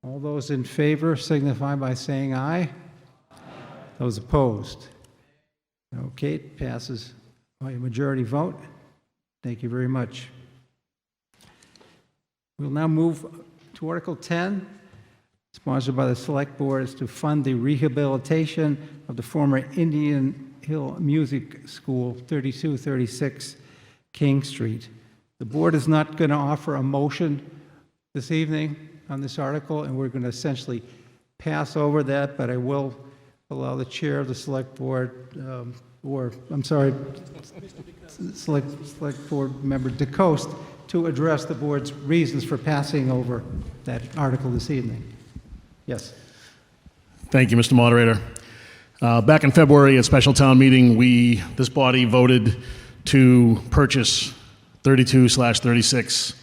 All those in favor signify by saying aye. Those opposed? Okay, it passes by a majority vote. Thank you very much. We'll now move to Article 10, sponsored by the Select Board, is to fund the rehabilitation of the former Indian Hill Music School, 3236 King Street. The board is not going to offer a motion this evening on this article, and we're going to essentially pass over that, but I will allow the chair of the Select Board, Select Board Member DeCoste to address the board's reasons for passing over that article this evening. Yes. Thank you, Mr. Moderator. Back in February at special town meeting, this body voted to purchase 32/36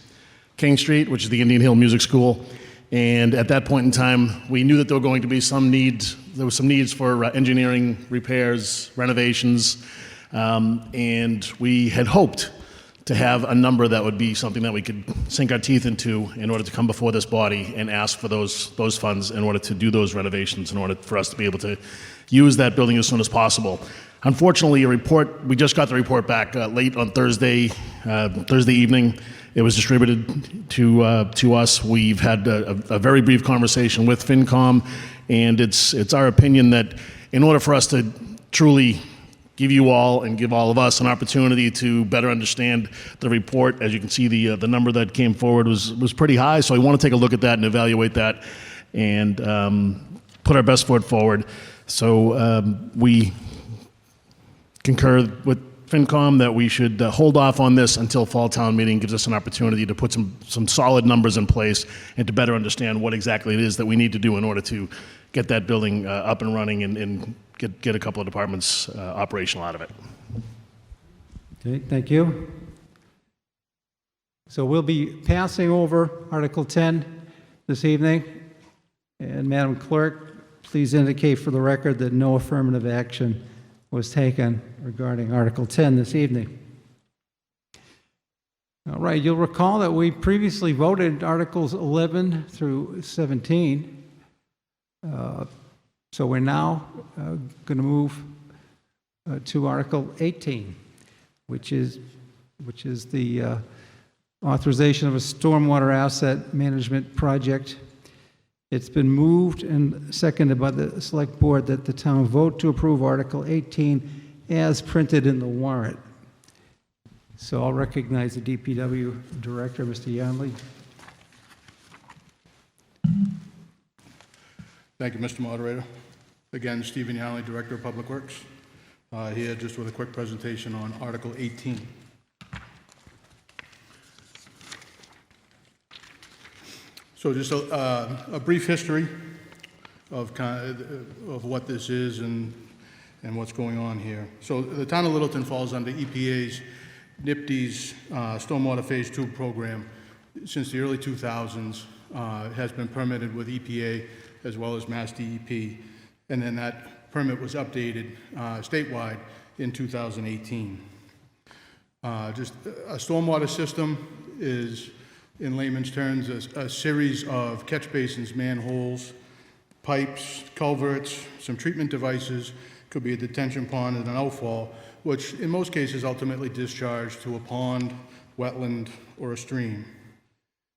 King Street, which is the Indian Hill Music School. And at that point in time, we knew that there were going to be some needs. There were some needs for engineering, repairs, renovations, and we had hoped to have a number that would be something that we could sink our teeth into in order to come before this body and ask for those funds in order to do those renovations, in order for us to be able to use that building as soon as possible. Unfortunately, we just got the report back late on Thursday evening. It was distributed to us. We've had a very brief conversation with FinCom, and it's our opinion that in order for us to truly give you all and give all of us an opportunity to better understand the report, as you can see, the number that came forward was pretty high. So I want to take a look at that and evaluate that and put our best foot forward. So we concur with FinCom that we should hold off on this until fall town meeting gives us an opportunity to put some solid numbers in place and to better understand what exactly it is that we need to do in order to get that building up and running and get a couple of departments operational out of it. Okay, thank you. So we'll be passing over Article 10 this evening. And Madam Clerk, please indicate for the record that no affirmative action was taken regarding Article 10 this evening. All right, you'll recall that we previously voted Articles 11 through 17. So we're now going to move to Article 18, which is the authorization of a stormwater asset management project. It's been moved and seconded by the Select Board that the town vote to approve Article 18 as printed in the warrant. So I'll recognize the DPW Director, Mr. Yonley. Thank you, Mr. Moderator. Again, Stephen Yonley, Director of Public Works, here just with a quick presentation on Article 18. So just a brief history of what this is and what's going on here. So the town of Littleton falls under EPA's NIPD's Stormwater Phase 2 program. Since the early 2000s, it has been permitted with EPA as well as Mass DEP, and then that permit was updated statewide in 2018. Just a stormwater system is, in layman's terms, a series of catch basins, manholes, pipes, culverts, some treatment devices, could be a detention pond and an outfall, which in most cases ultimately discharge to a pond, wetland, or a stream.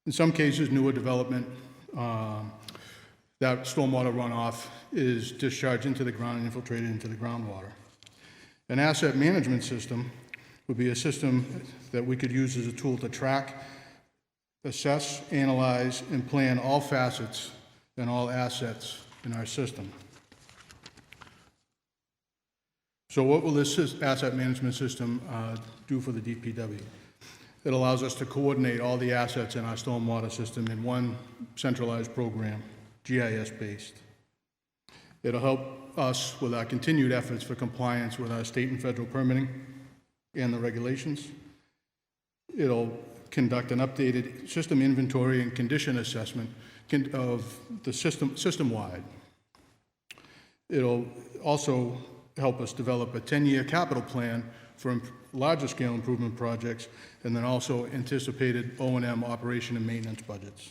In some cases, newer development, that stormwater runoff is discharged into the ground and infiltrated into the groundwater. An asset management system would be a system that we could use as a tool to track, assess, analyze, and plan all facets and all assets in our system. So what will this asset management system do for the DPW? It allows us to coordinate all the assets in our stormwater system in one centralized program, GIS-based. It'll help us with our continued efforts for compliance with our state and federal permitting and the regulations. It'll conduct an updated system inventory and condition assessment of the system-wide. It'll also help us develop a 10-year capital plan for larger scale improvement projects, and then also anticipated O&M operation and maintenance budgets.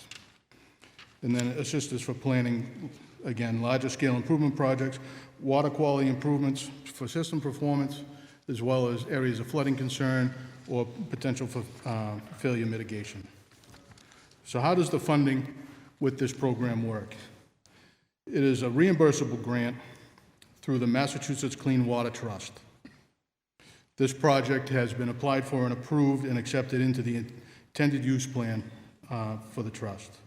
And then assist us for planning, again, larger scale improvement projects, water quality improvements for system performance, as well as areas of flooding concern or potential for failure mitigation. So how does the funding with this program work? It is a reimbursable grant through the Massachusetts Clean Water Trust. This project has been applied for and approved and accepted into the intended use plan for the trust.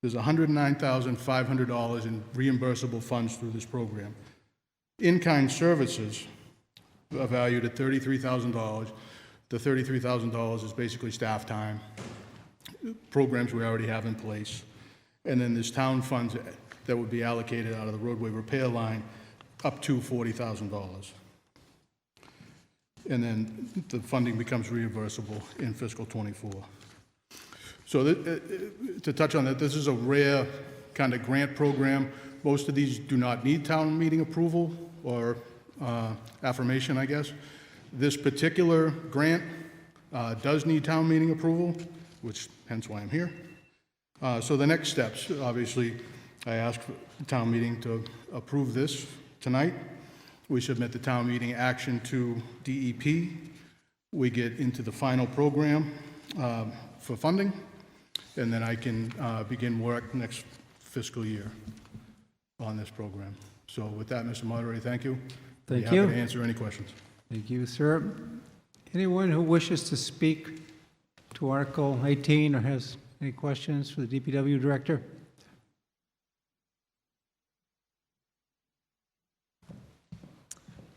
There's $109,500 in reimbursable funds through this program. In-kind services are valued at $33,000. The $33,000 is basically staff time, programs we already have in place, and then there's town funds that would be allocated out of the roadway repair line up to $40,000. And then the funding becomes reimbursable in fiscal '24. So to touch on that, this is a rare kind of grant program. Most of these do not need town meeting approval or affirmation, I guess. This particular grant does need town meeting approval, which hence why I'm here. So the next steps, obviously, I ask for the town meeting to approve this tonight. We submit the town meeting action to DEP. We get into the final program for funding, and then I can begin work next fiscal year on this program. So with that, Mr. Moderator, thank you. Thank Be you. happy to answer any questions. Thank you, sir. Anyone who wishes to speak to Article 18 or has any questions for the DPW Director?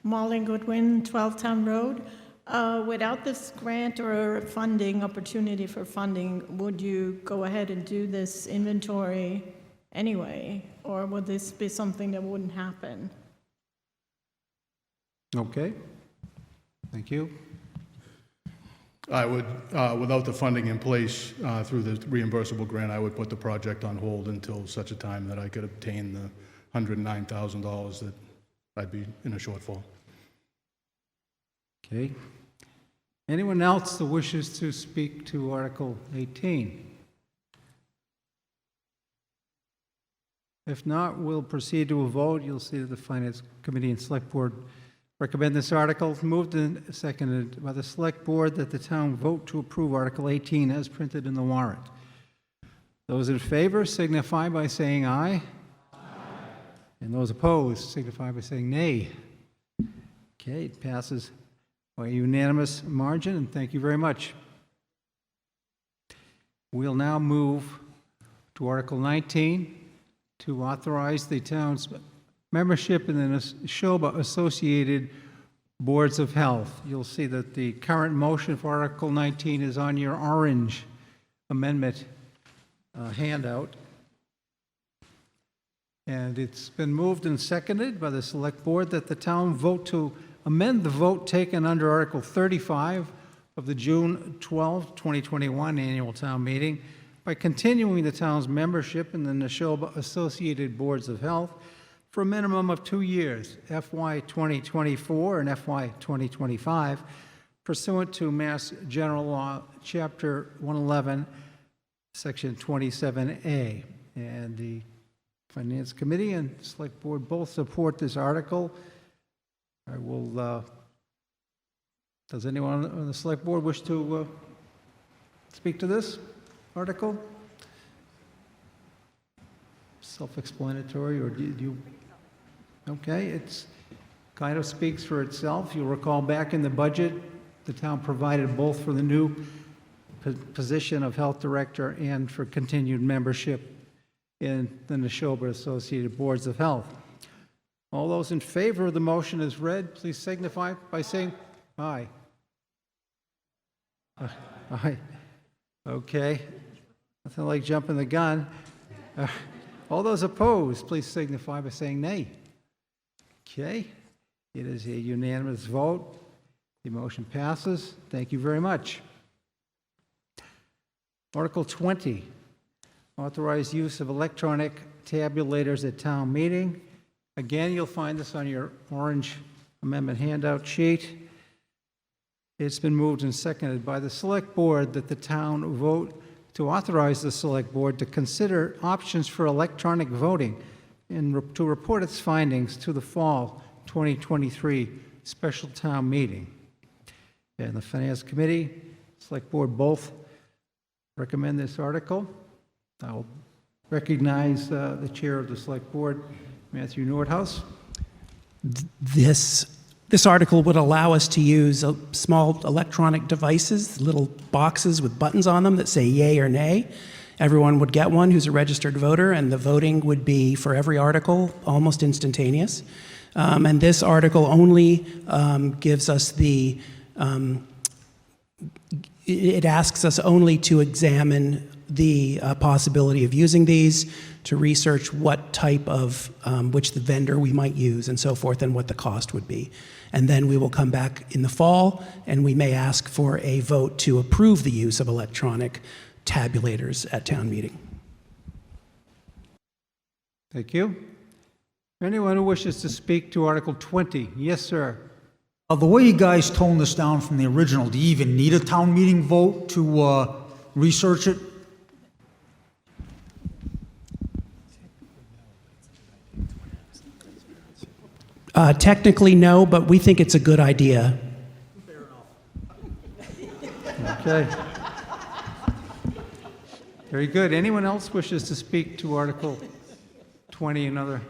Marlene Goodwin, 12 Town Road. Without this grant or funding, opportunity for funding, would you go ahead and do this inventory anyway? Or would this be something that wouldn't happen? Okay. Thank you. I would, without the funding in place through the reimbursable grant, I would put the project on hold until such a time that I could obtain the $109,000 that I'd be in a shortfall. Okay. Anyone else that wishes to speak to Article 18? If not, we'll proceed to a vote. You'll see that the Finance Committee and Select Board recommend this article. Moved and seconded by the Select Board that the town vote to approve Article 18 as printed in the warrant. Those in favor signify by saying aye. Aye. And those opposed signify by saying nay. Okay, it passes by a unanimous margin, and thank you very much. We'll now move to Article 19 to authorize the town's membership in the Neshoba Associated Boards of Health. You'll see that the current motion for Article 19 is on your orange amendment handout. And it's been moved and seconded by the Select Board that the town vote to amend the vote taken under Article 35 of the June 12, 2021 annual town meeting by continuing the town's membership in the Neshoba Associated Boards of Health for a minimum of 2 years, FY 2024 and FY 2025, pursuant to Mass General Law, Chapter 111, Section 27A. And the Finance Committee and Select Board both support this article. I will, does anyone on the Select Board wish to speak to this article? Self-explanatory, or do you? Okay, it's kind of speaks for itself. You'll recall back in the budget, the town provided both for the new position of health director and for continued membership in the Neshoba Associated Boards of Health. All those in favor of the motion as read, please signify by saying aye. Aye. Okay. Nothing like jumping the gun. All those opposed, please signify by saying nay. Okay. It is a unanimous vote. The motion passes. Thank you very much. Article 20, authorize use of electronic tabulators at town meeting. Again, you'll find this on your orange amendment handout sheet. It's been moved and seconded by the Select Board that the town vote to authorize the Select Board to consider options for electronic voting and to report its findings to the fall 2023 special town meeting. And the Finance Committee, Select Board both recommend this article. I'll recognize the Chair of the Select Board, Matthew Nordhaus. This article would allow us to use small electronic devices, little boxes with buttons on them that say yay or nay. Everyone would get one who's a registered voter, and the voting would be, for every article, almost instantaneous. And this article only gives us the, it asks us only to examine the possibility of using these, to research what type of, which the vendor we might use and so forth, and what the cost would be. And then we will come back in the fall, and we may ask for a vote to approve the use of electronic tabulators at town meeting. Thank you. Anyone who wishes to speak to Article 20? Yes, sir. The way you guys toned this down from the original, do you even need a town meeting vote to research it? Technically, no, but we think it's a good idea. Okay. Very good. Anyone else wishes to speak to Article 20? Another.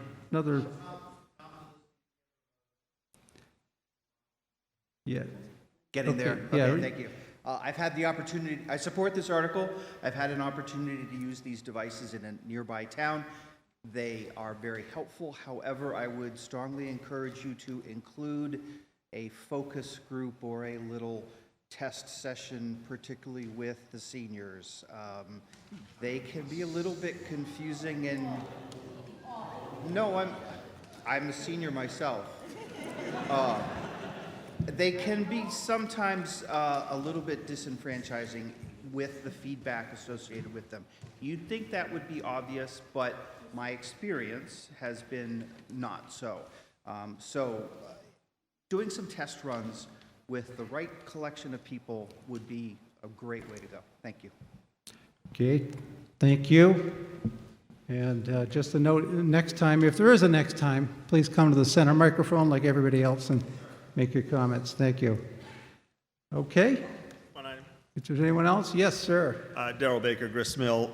Yeah. Getting Okay. there. Yeah. Okay, thank you. I've had the opportunity, I support this article. I've had an opportunity to use these devices in a nearby town. They are very helpful. However, I would strongly encourage you to include a focus group or a little test session, particularly with the seniors. They can be a little bit confusing, and no, I'm a senior myself. They can be sometimes a little bit disenfranchising with the feedback associated with them. You'd think that would be obvious, but my experience has been not so. Doing some test runs with the right collection of people would be a great way to go. Thank you. Okay, thank you. And just a note, next time, if there is a next time, please come to the center microphone like everybody else and make your comments. Thank you. Okay. One item. If there's anyone else? Yes, sir. Darrell Baker, Grist Mill.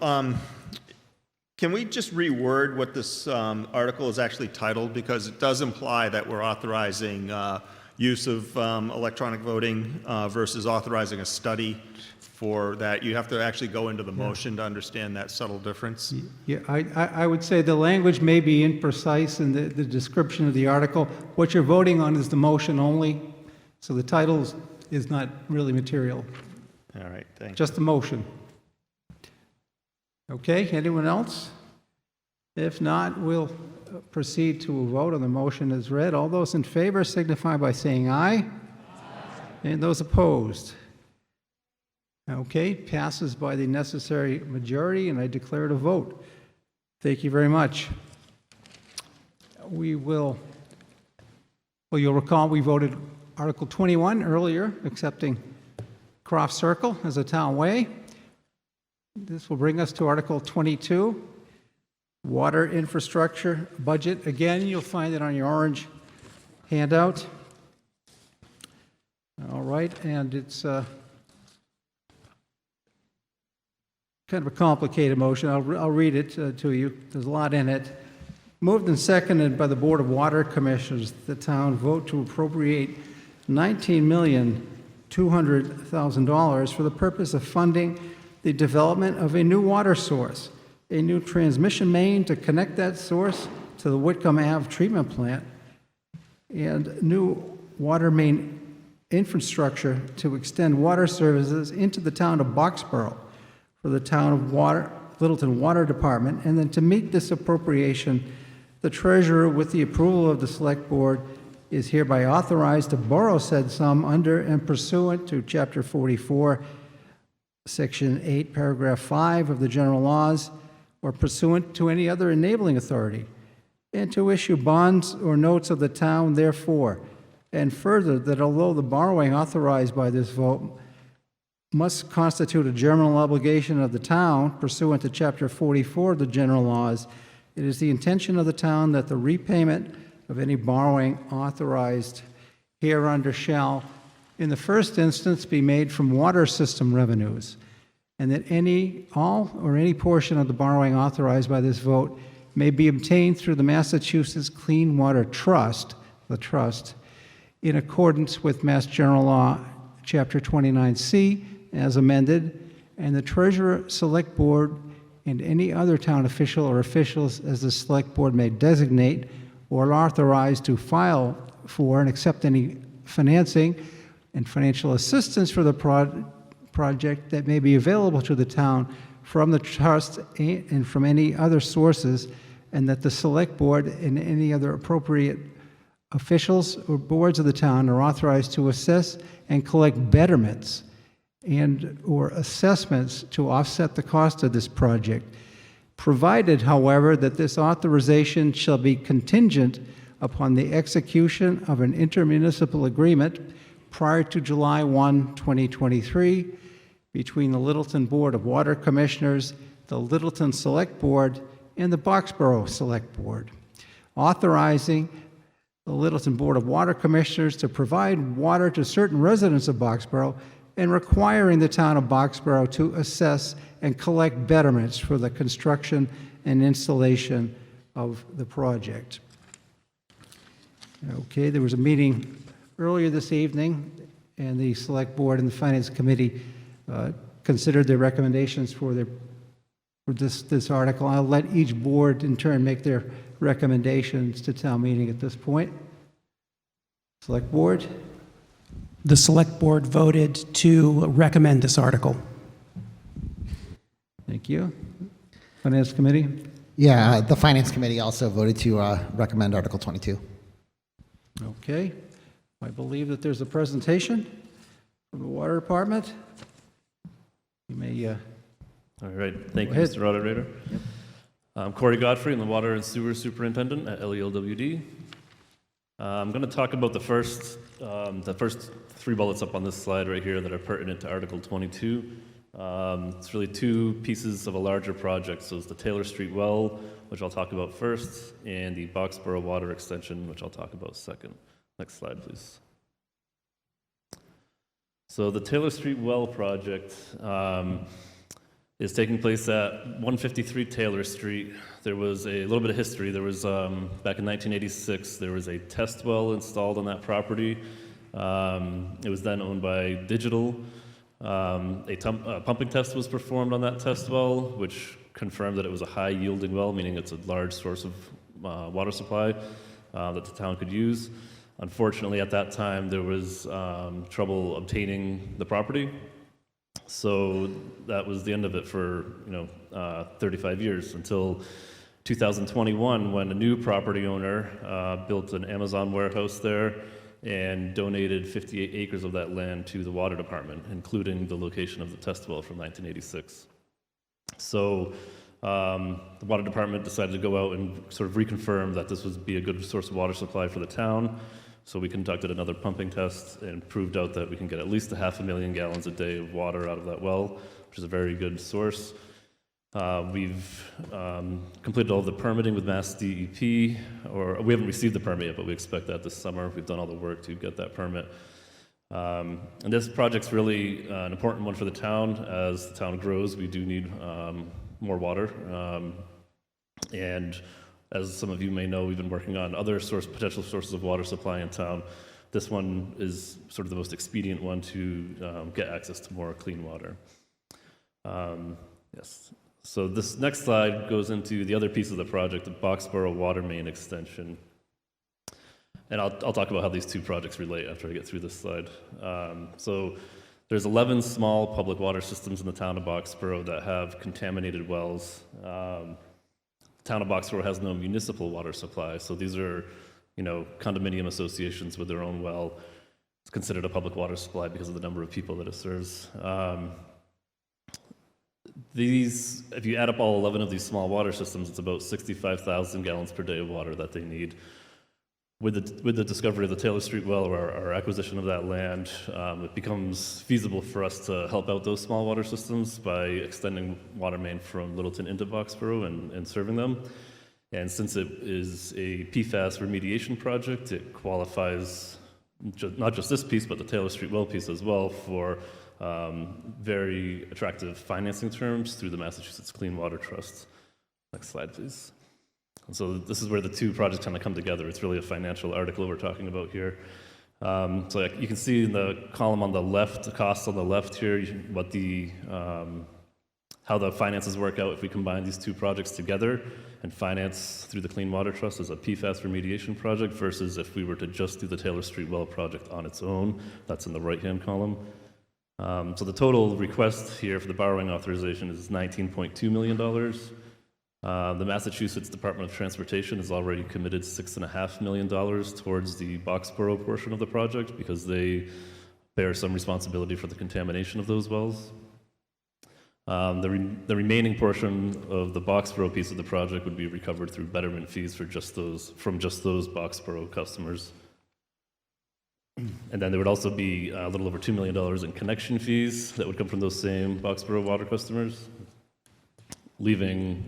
Can we just reword what this article is actually titled? Because it does imply that we're authorizing use of electronic voting versus authorizing a study for that. You have to actually go into the motion to understand that subtle difference. Yeah, I would say the language may be imprecise in the description of the article. What you're voting on is the motion only, so the title is not really material. All right, thanks. Just the motion. Okay, anyone else? If not, we'll proceed to a vote on the motion as read. All those in favor signify by saying aye. And those opposed? Okay, passes by the necessary majority, and I declare it a vote. Thank you very much. Well, you'll recall we voted Article 21 earlier, accepting Croft Circle as a town way. This will bring us to Article 22, Water Infrastructure Budget. Again, you'll find it on your orange handout. All right, and it's kind of a complicated motion. I'll read it to you. There's a lot in it. Moved and seconded by the Board of Water Commissioners, the town vote to appropriate $19,200,000 for the purpose of funding the development of a new water source, a new transmission main to connect that source to the Whitcomb Ave treatment plant, and new water main infrastructure to extend water services into the town of Boxborough for the town of Littleton Water Department. And then to meet this appropriation, the treasurer, with the approval of the select board, is hereby authorized to borrow said sum under and pursuant to Chapter 44, Section 8, Paragraph 5 of the general laws, or pursuant to any other enabling authority, and to issue bonds or notes of the town therefore. And further, that although the borrowing authorized by this vote must constitute a general obligation of the town pursuant to Chapter 44 of the general laws, it is the intention of the town that the repayment of any borrowing authorized hereunder shall, in the first instance, be made from water system revenues, and that all or any portion of the borrowing authorized by this vote may be obtained through the Massachusetts Clean Water Trust, the trust, in accordance with Mass General Law, Chapter 29C, as amended, and the Treasurer, Select Board, and any other town official or officials as the Select Board may designate or authorize to file for and accept any financing and financial assistance for the project that may be available to the town from the trust and from any other sources, and that the Select Board and any other appropriate officials or boards of the town are authorized to assess and collect betterments and or assessments to offset the cost of this project, provided, however, that this authorization shall be contingent upon the execution of an intermunicipal agreement prior to July 1, 2023, between the Littleton Board of Water Commissioners, the Littleton Select Board, and the Boxborough Select Board, authorizing the Littleton Board of Water Commissioners to provide water to certain residents of Boxborough, and requiring the town of Boxborough to assess and collect betterments for the construction and installation of the project. Okay, there was a meeting earlier this evening, and the Select Board and the Finance Committee considered their recommendations for this article. I'll let each board in turn make their recommendations to town meeting at this point. Select Board? The Select Board voted to recommend this article. Thank you. Finance Committee? Yeah, the Finance Committee also voted to recommend Article 22. Okay. I believe that there's a presentation from the Water Department. You may, All right, thank Go you, ahead. Mr. Moderator. I'm Corey Godfrey, I'm the Water and Sewer Superintendent at LELWD. I'm going to talk about the first three bullets up on this slide right here that are pertinent to Article 22. It's really two pieces of a larger project. So it's the Taylor Street well, which I'll talk about first, and the Boxborough water extension, which I'll talk about second. Next slide, please. So the Taylor Street well project is taking place at 153 Taylor Street. There was a little bit of history. There was, back in 1986, there was a test well installed on that property. It was then owned by Digital. A pumping test was performed on that test well, which confirmed that it was a high yielding well, meaning it's a large source of water supply that the town could use. Unfortunately, at that time, there was trouble obtaining the property. So that was the end of it for 35 years until 2021, when a new property owner built an Amazon warehouse there and donated 58 acres of that land to the water department, including the location of the test well from 1986. So the water department decided to go out and sort of reconfirm that this would be a good source of water supply for the town. So we conducted another pumping test and proved out that we can get at least 500,000 gallons a day of water out of that well, which is a very good source. We've completed all the permitting with Mass DEP, or we haven't received the permit yet, but we expect that this summer. We've done all the work to get that permit. And this project's really an important one for the town. As the town grows, we do need more water. And as some of you may know, we've been working on other potential sources of water supply in town. This one is sort of the most expedient one to get access to more clean water. Yes. So this next slide goes into the other piece of the project, the Boxborough water main extension. And I'll talk about how these two projects relate after I get through this slide. So there's 11 small public water systems in the town of Boxborough that have contaminated wells. The town of Boxborough has no municipal water supply, so these are, condominium associations with their own well. It's considered a public water supply because of the number of people that it serves. If you add up all 11 of these small water systems, it's about 65,000 gallons per day of water that they need. With the discovery of the Taylor Street well, or our acquisition of that land, it becomes feasible for us to help out those small water systems by extending water main from Littleton into Boxborough and serving them. And since it is a PFAS remediation project, it qualifies not just this piece, but the Taylor Street well piece as well for very attractive financing terms through the Massachusetts Clean Water Trust. Next slide, please. And so this is where the two projects kind of come together. It's really a financial article we're talking about here. So you can see in the column on the left, the costs on the left here, how the finances work out if we combine these two projects together and finance through the Clean Water Trust as a PFAS remediation project versus if we were to just do the Taylor Street well project on its own. That's in the right-hand column. So the total request here for the borrowing authorization is $19.2 million. The Massachusetts Department of Transportation has already committed $6.5 million towards the Boxborough portion of the project because they bear some responsibility for the contamination of those wells. The remaining portion of the Boxborough piece of the project would be recovered through betterment fees from just those Boxborough customers. And then there would also be a little over $2 million in connection fees that would come from those same Boxborough water customers, leaving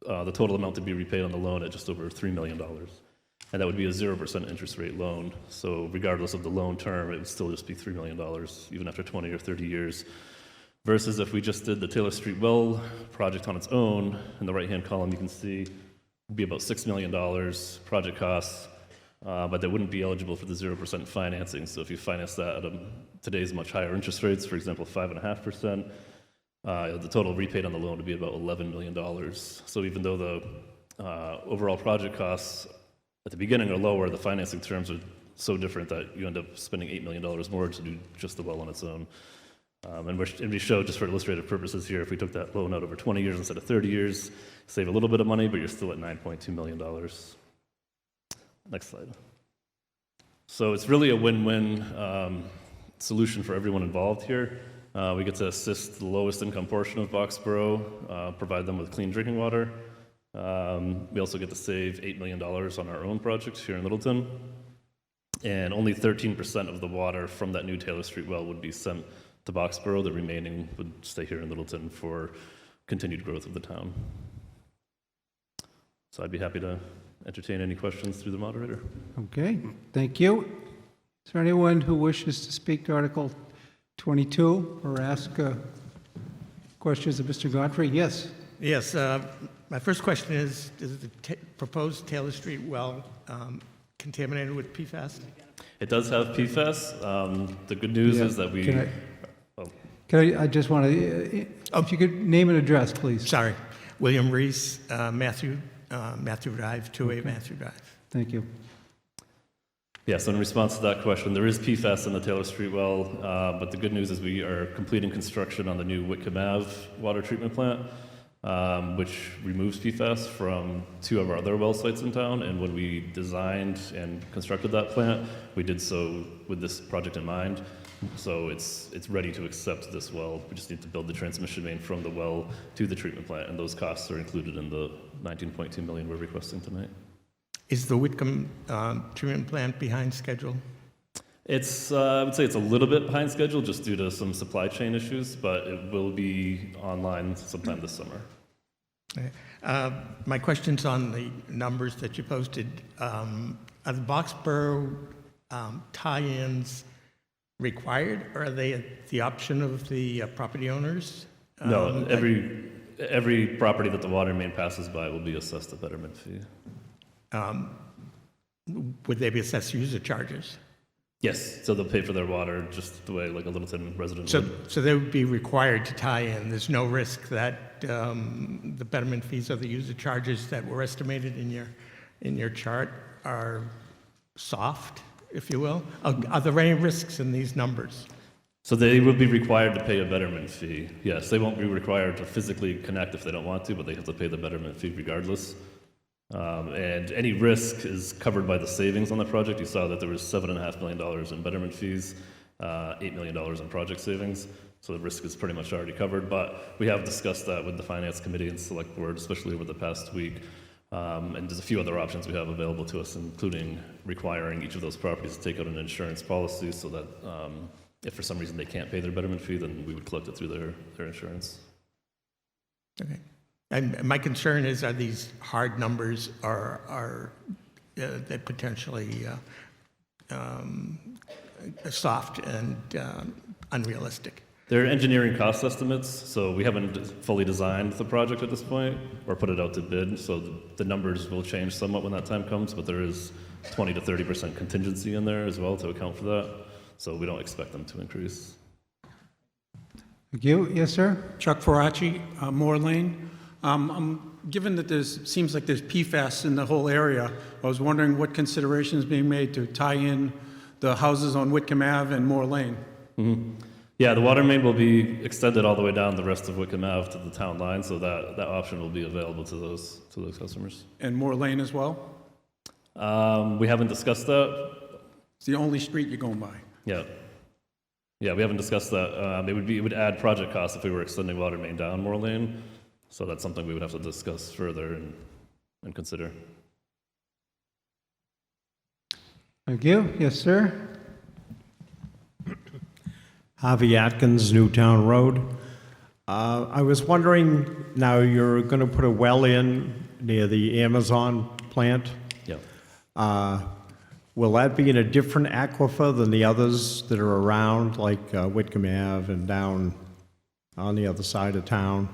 the total amount to be repaid on the loan at just over $3 million. And that would be a 0% interest rate loan. So regardless of the loan term, it would still just be $3 million, even after 20 or 30 years. Versus if we just did the Taylor Street well project on its own, in the right-hand column you can see, it would be about $6 million project costs, but they wouldn't be eligible for the 0% financing. So if you finance that at today's much higher interest rates, for example, 5.5%, the total repaid on the loan would be about $11 million. So even though the overall project costs at the beginning are lower, the financing terms are so different that you end up spending $8 million more to do just the well on its own. And we show, just for illustrative purposes here, if we took that loan out over 20 years instead of 30 years, save a little bit of money, but you're still at $9.2 million. Next slide. So it's really a win-win solution for everyone involved here. We get to assist the lowest income portion of Boxborough, provide them with clean drinking water. We also get to save $8 million on our own projects here in Littleton. And only 13% of the water from that new Taylor Street well would be sent to Boxborough. The remaining would stay here in Littleton for continued growth of the town. So I'd be happy to entertain any questions through the moderator. Okay, thank you. Is there anyone who wishes to speak to Article 22 or ask questions of Mr. Godfrey? Yes. Yes, my first question is the proposed Taylor Street well contaminated with PFAS? It does have PFAS. The good news is that we... I just want to, if you could name and address, please. Sorry. William Reese, Matthew Drive, 2A Matthew Drive. Thank you. Yeah, so in response to that question, there is PFAS in the Taylor Street well, but the good news is we are completing construction on the new Whitcomb Ave water treatment plant, which removes PFAS from 2 of our other well sites in town. And when we designed and constructed that plant, we did so with this project in mind. So it's ready to accept this well. We just need to build the transmission main from the well to the treatment plant, and those costs are included in the $19.2 million we're requesting tonight. Is the Whitcomb treatment plant behind schedule? It's, I would say it's a little bit behind schedule just due to some supply chain issues, but it will be online sometime this summer. Okay. My question's on the numbers that you posted. Are the Boxborough tie-ins required, or are they at the option of the property owners? No, every property that the water main passes by will be assessed a betterment fee. Would they be assessed user charges? Yes, so they'll pay for their water just the way like a Littleton resident would. So they would be required to tie in. There's no risk that the betterment fees or the user charges that were estimated in your chart are soft, if you will? Are there any risks in these numbers? So they would be required to pay a betterment fee. Yes, they won't be required to physically connect if they don't want to, but they have to pay the betterment fee regardless. And any risk is covered by the savings on the project. You saw that there was $7.5 million in betterment fees, $8 million in project savings. So the risk is pretty much already covered. But we have discussed that with the Finance Committee and Select Board, especially over the past week. And there's a few other options we have available to us, including requiring each of those properties to take out an insurance policy so that if for some reason they can't pay their betterment fee, then we would collect it through their insurance. Okay. And my concern is, are these hard numbers are that potentially soft and unrealistic? They're engineering cost estimates, so we haven't fully designed the project at this point or put it out to bid, so the numbers will change somewhat when that time comes, but there is 20 to 30% contingency in there as well to account for that, so we don't expect them to increase. Thank you. Yes, sir? Chuck Faraci, Moore Lane. Given that seems like there's PFAS in the whole area, I was wondering what consideration is being made to tie in the houses on Whitcomb Ave and Moore Lane. Mm-hmm. Yeah, the water main will be extended all the way down the rest of Whitcomb Ave to the town line, so that option will be available to those customers. And Moore Lane as well? We haven't discussed that. It's the only street you're going by. Yeah. Yeah, we haven't discussed that. It would add project costs if we were extending water main down Moore Lane. So that's something we would have to discuss further and consider. Thank you. Yes, sir? Harvey Atkins, Newtown Road. I was wondering, now you're going to put a well in near the Amazon plant. Yeah. Will that be in a different aquifer than the others that are around, like Whitcomb Ave and down on the other side of town?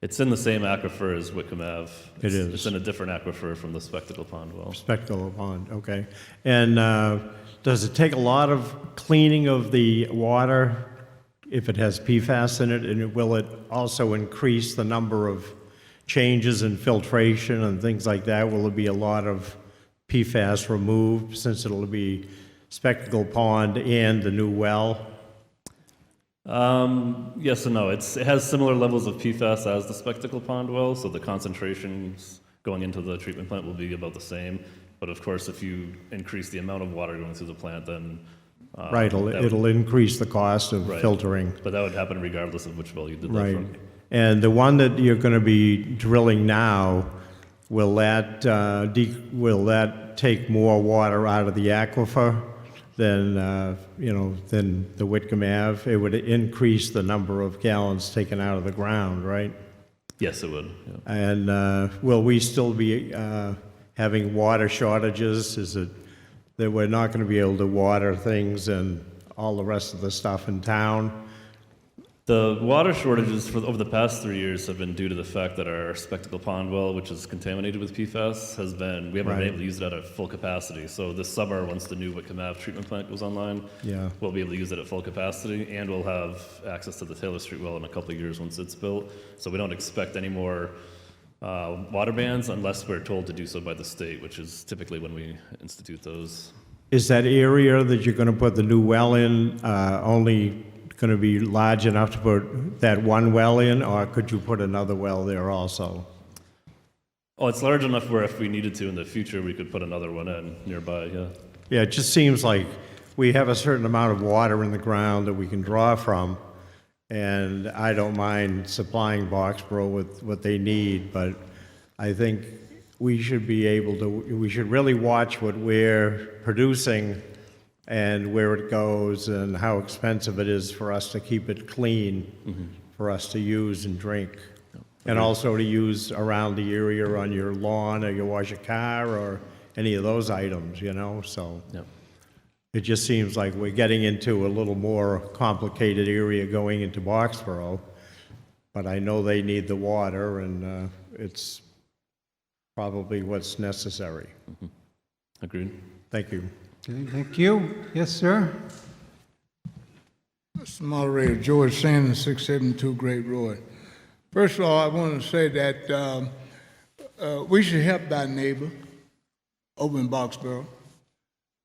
It's in the same aquifer as Whitcomb Ave. It is. It's in a different aquifer from the Spectacle Pond well. Spectacle Pond, okay. And does it take a lot of cleaning of the water if it has PFAS in it? And will it also increase the number of changes in filtration and things like that? Will there be a lot of PFAS removed since it'll be Spectacle Pond and the new well? Yes and no. It has similar levels of PFAS as the Spectacle Pond well, so the concentrations going into the treatment plant will be about the same. But of course, if you increase the amount of water going through the plant, then Right, that would- it'll increase the cost of Right. filtering. But that would happen regardless of which well you did that Right. from. And the one that you're going to be drilling now, will that take more water out of the aquifer than, than the Whitcomb Ave? It would increase the number of gallons taken out of the ground, right? Yes, it would. Yeah. And will we still be having water shortages? Is it that we're not going to be able to water things and all the rest of the stuff in town? The water shortages over the past 3 years have been due to the fact that our Spectacle Pond well, which is contaminated with PFAS, we haven't been able to use it at a full capacity. So this summer, once the new Whitcomb Ave treatment plant goes online, Yeah. we'll be able to use it at full capacity, and we'll have access to the Taylor Street well in a couple of years once it's built. So we don't expect any more water bans unless we're told to do so by the state, which is typically when we institute those. Is that area that you're going to put the new well in only going to be large enough to put that one well in, or could you put another well there also? Oh, it's large enough where if we needed to in the future, we could put another one in nearby, yeah. Yeah, it just seems like we have a certain amount of water in the ground that we can draw from, and I don't mind supplying Boxborough with what they need, but I think we should we should really watch what we're producing and where it goes and how expensive it is for us to keep it clean, for us to use and drink. And also to use around the area on your lawn, or you wash your car, or any of those items, so. Yep. It just seems like we're getting into a little more complicated area going into Boxborough, but I know they need the water, and it's probably what's necessary. Agreed. Thank you. Okay, thank you. Yes, sir? Mr. Moderator, George Sanders, 672 Great Road. First of all, I want to say that we should help that neighbor over in Boxborough.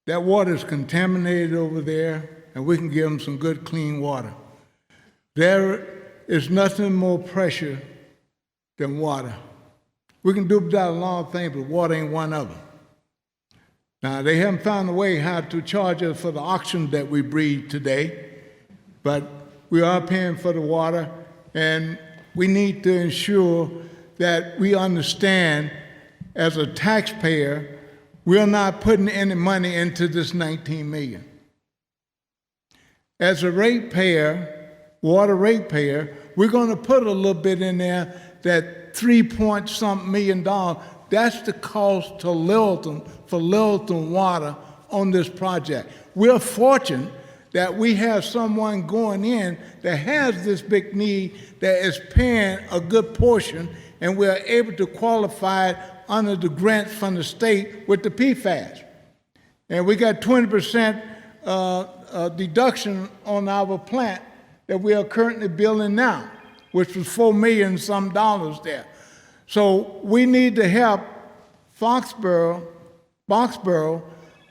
That water is contaminated over there, and we can give them some good, clean water. There is nothing more precious than water. We can do without a lot of things, but water ain't one of them. Now, they haven't found a way how to charge us for the oxygen that we breathe today, but we are paying for the water, and we need to ensure that we understand, as a taxpayer, we're not putting any money into this $19 million. As a ratepayer, water ratepayer, we're going to put a little bit in there, that $3-point-something million. That's the cost to Littleton for Littleton Water on this project. We're fortunate that we have someone going in that has this big need, that is paying a good portion, and we're able to qualify it under the grants from the state with the PFAS. And we got 20% deduction on our plant that we are currently building now, which was $4 million some there. So we need to help Boxborough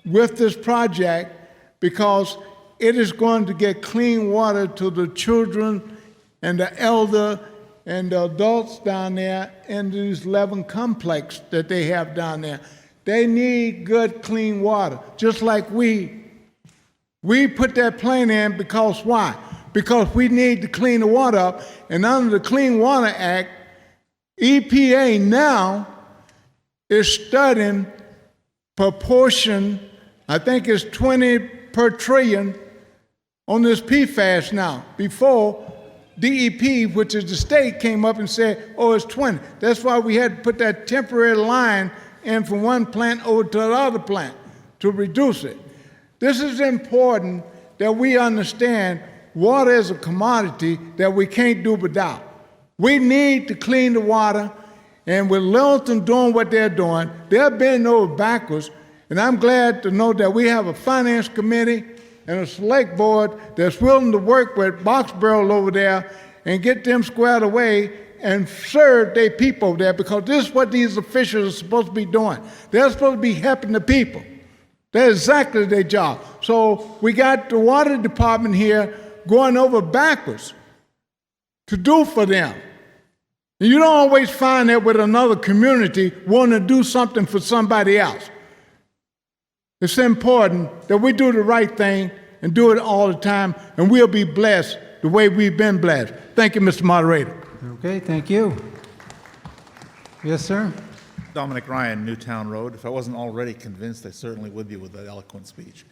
with this project, because it is going to get clean water to the children and the elder and the adults down there in these 11 complex that they have down there. They need good, clean water, just like we. We put that plant in because why? Because we need to clean the water up, and under the Clean Water Act, EPA now is studying proportion, I think it's 20 per trillion on this PFAS now. Before, DEP, which is the state, came up and said, oh, it's 20. That's why we had to put that temporary line in from one plant over to the other plant to reduce it. This is important that we understand water is a commodity that we can't do without. We need to clean the water, and with Littleton doing what they're doing, they're bending over backwards, and I'm glad to know that we have a finance committee and a select board that's willing to work with Boxborough over there and get them squared away and serve their people there, because this is what these officials are supposed to be doing. They're supposed to be helping the people. That's exactly their job. So we got the water department here going over backwards to do for them. And you don't always find that with another community wanting to do something for somebody else. It's important that we do the right thing and do it all the time, and we'll be blessed the way we've been blessed. Thank you, Mr. Moderator. Okay, thank you. Yes, sir? Dominic Ryan, Newtown Road. If I wasn't already convinced, I certainly would be with that eloquent speech.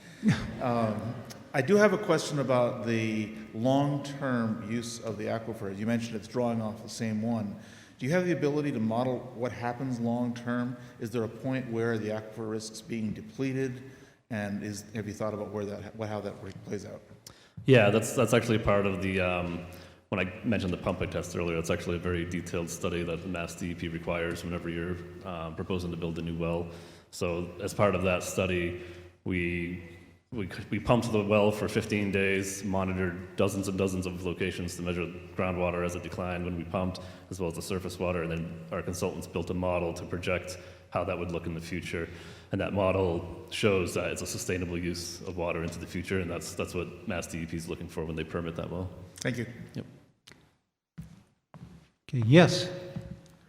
I do have a question about the long-term use of the aquifer. You mentioned it's drawing off the same one. Do you have the ability to model what happens long-term? Is there a point where the aquifer risks being depleted? And have you thought about how that plays out? Yeah, that's actually part of the, when I mentioned the pumping test earlier, it's actually a very detailed study that the Mass DEP requires whenever you're proposing to build a new well. So as part of that study, we pumped the well for 15 days, monitored dozens and dozens of locations to measure groundwater as it declined when we pumped, as well as the surface water, and then our consultants built a model to project how that would look in the future. And that model shows that it's a sustainable use of water into the future, and that's what Mass DEP is looking for when they permit that well. Thank you. Yep. Okay, yes.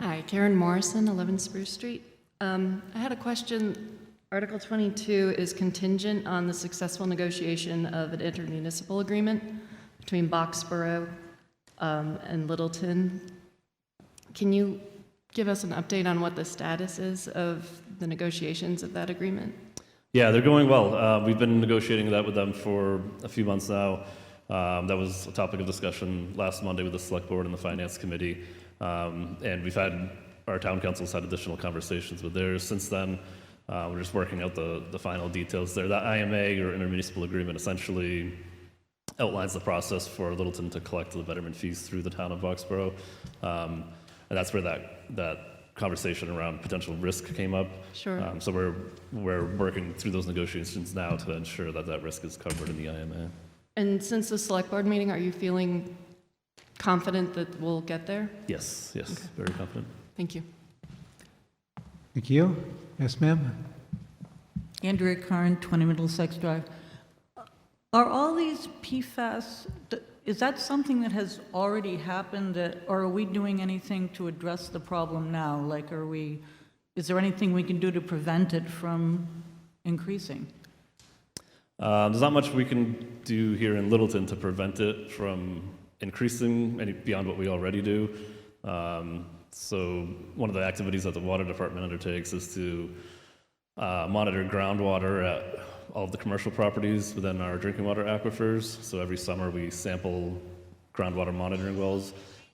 Hi, Karen Morrison, 11 Spruce Street. I had a question. Article 22 is contingent on the successful negotiation of an intermunicipal agreement between Boxborough and Littleton. Can you give us an update on what the status is of the negotiations of that agreement? Yeah, they're going well. We've been negotiating that with them for a few months now. That was a topic of discussion last Monday with the Select Board and the Finance Committee. And our town council's had additional conversations with theirs since then. We're just working out the final details there. That IMA, or intermunicipal agreement, essentially outlines the process for Littleton to collect the betterment fees through the town of Boxborough. And that's where that conversation around potential risk came up. Sure. So we're working through those negotiations now to ensure that risk is covered in the IMA. And since the select board meeting, are you feeling confident that we'll get there? Yes, Okay. very confident. Thank you. Thank you. Yes, ma'am? Andrea Curran, 20 Middlesex Drive. Are all these PFAS, is that something that has already happened, or are we doing anything to address the problem now? Like, is there anything we can do to prevent it from increasing? There's not much we can do here in Littleton to prevent it from increasing beyond what we already do. So one of the activities that the water department undertakes is to monitor groundwater at all of the commercial properties within our drinking water aquifers. So every summer we sample groundwater monitoring wells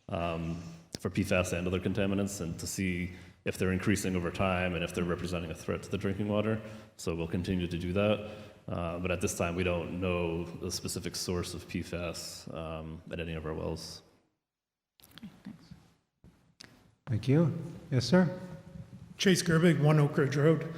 for PFAS and other contaminants, and to see if they're increasing over time and if they're representing a threat to the drinking water. So we'll continue to do that. But at this time, we don't know the specific source of PFAS at any of our wells. Thank you. Yes, sir? Chase Gerbig, 1 Oak Ridge Road.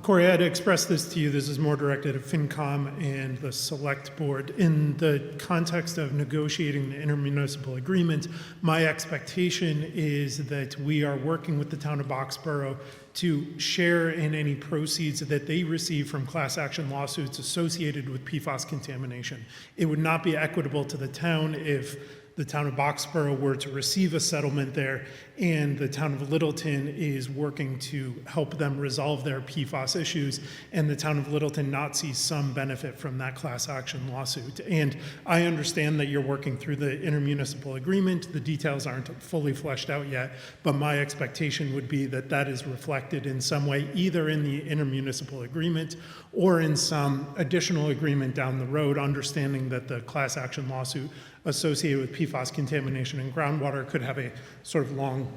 Corey, I had expressed this to you. This is more directed at FinCom and the Select Board. In the context of negotiating the intermunicipal agreement, my expectation is that we are working with the town of Boxborough to share in any proceeds that they receive from class action lawsuits associated with PFAS contamination. It would not be equitable to the town if the town of Boxborough were to receive a settlement there, and the town of Littleton is working to help them resolve their PFAS issues, and the town of Littleton not see some benefit from that class action lawsuit. And I understand that you're working through the intermunicipal agreement. The details aren't fully fleshed out yet, but my expectation would be that that is reflected in some way, either in the intermunicipal agreement or in some additional agreement down the road, understanding that the class action lawsuit associated with PFAS contamination in groundwater could have a sort of long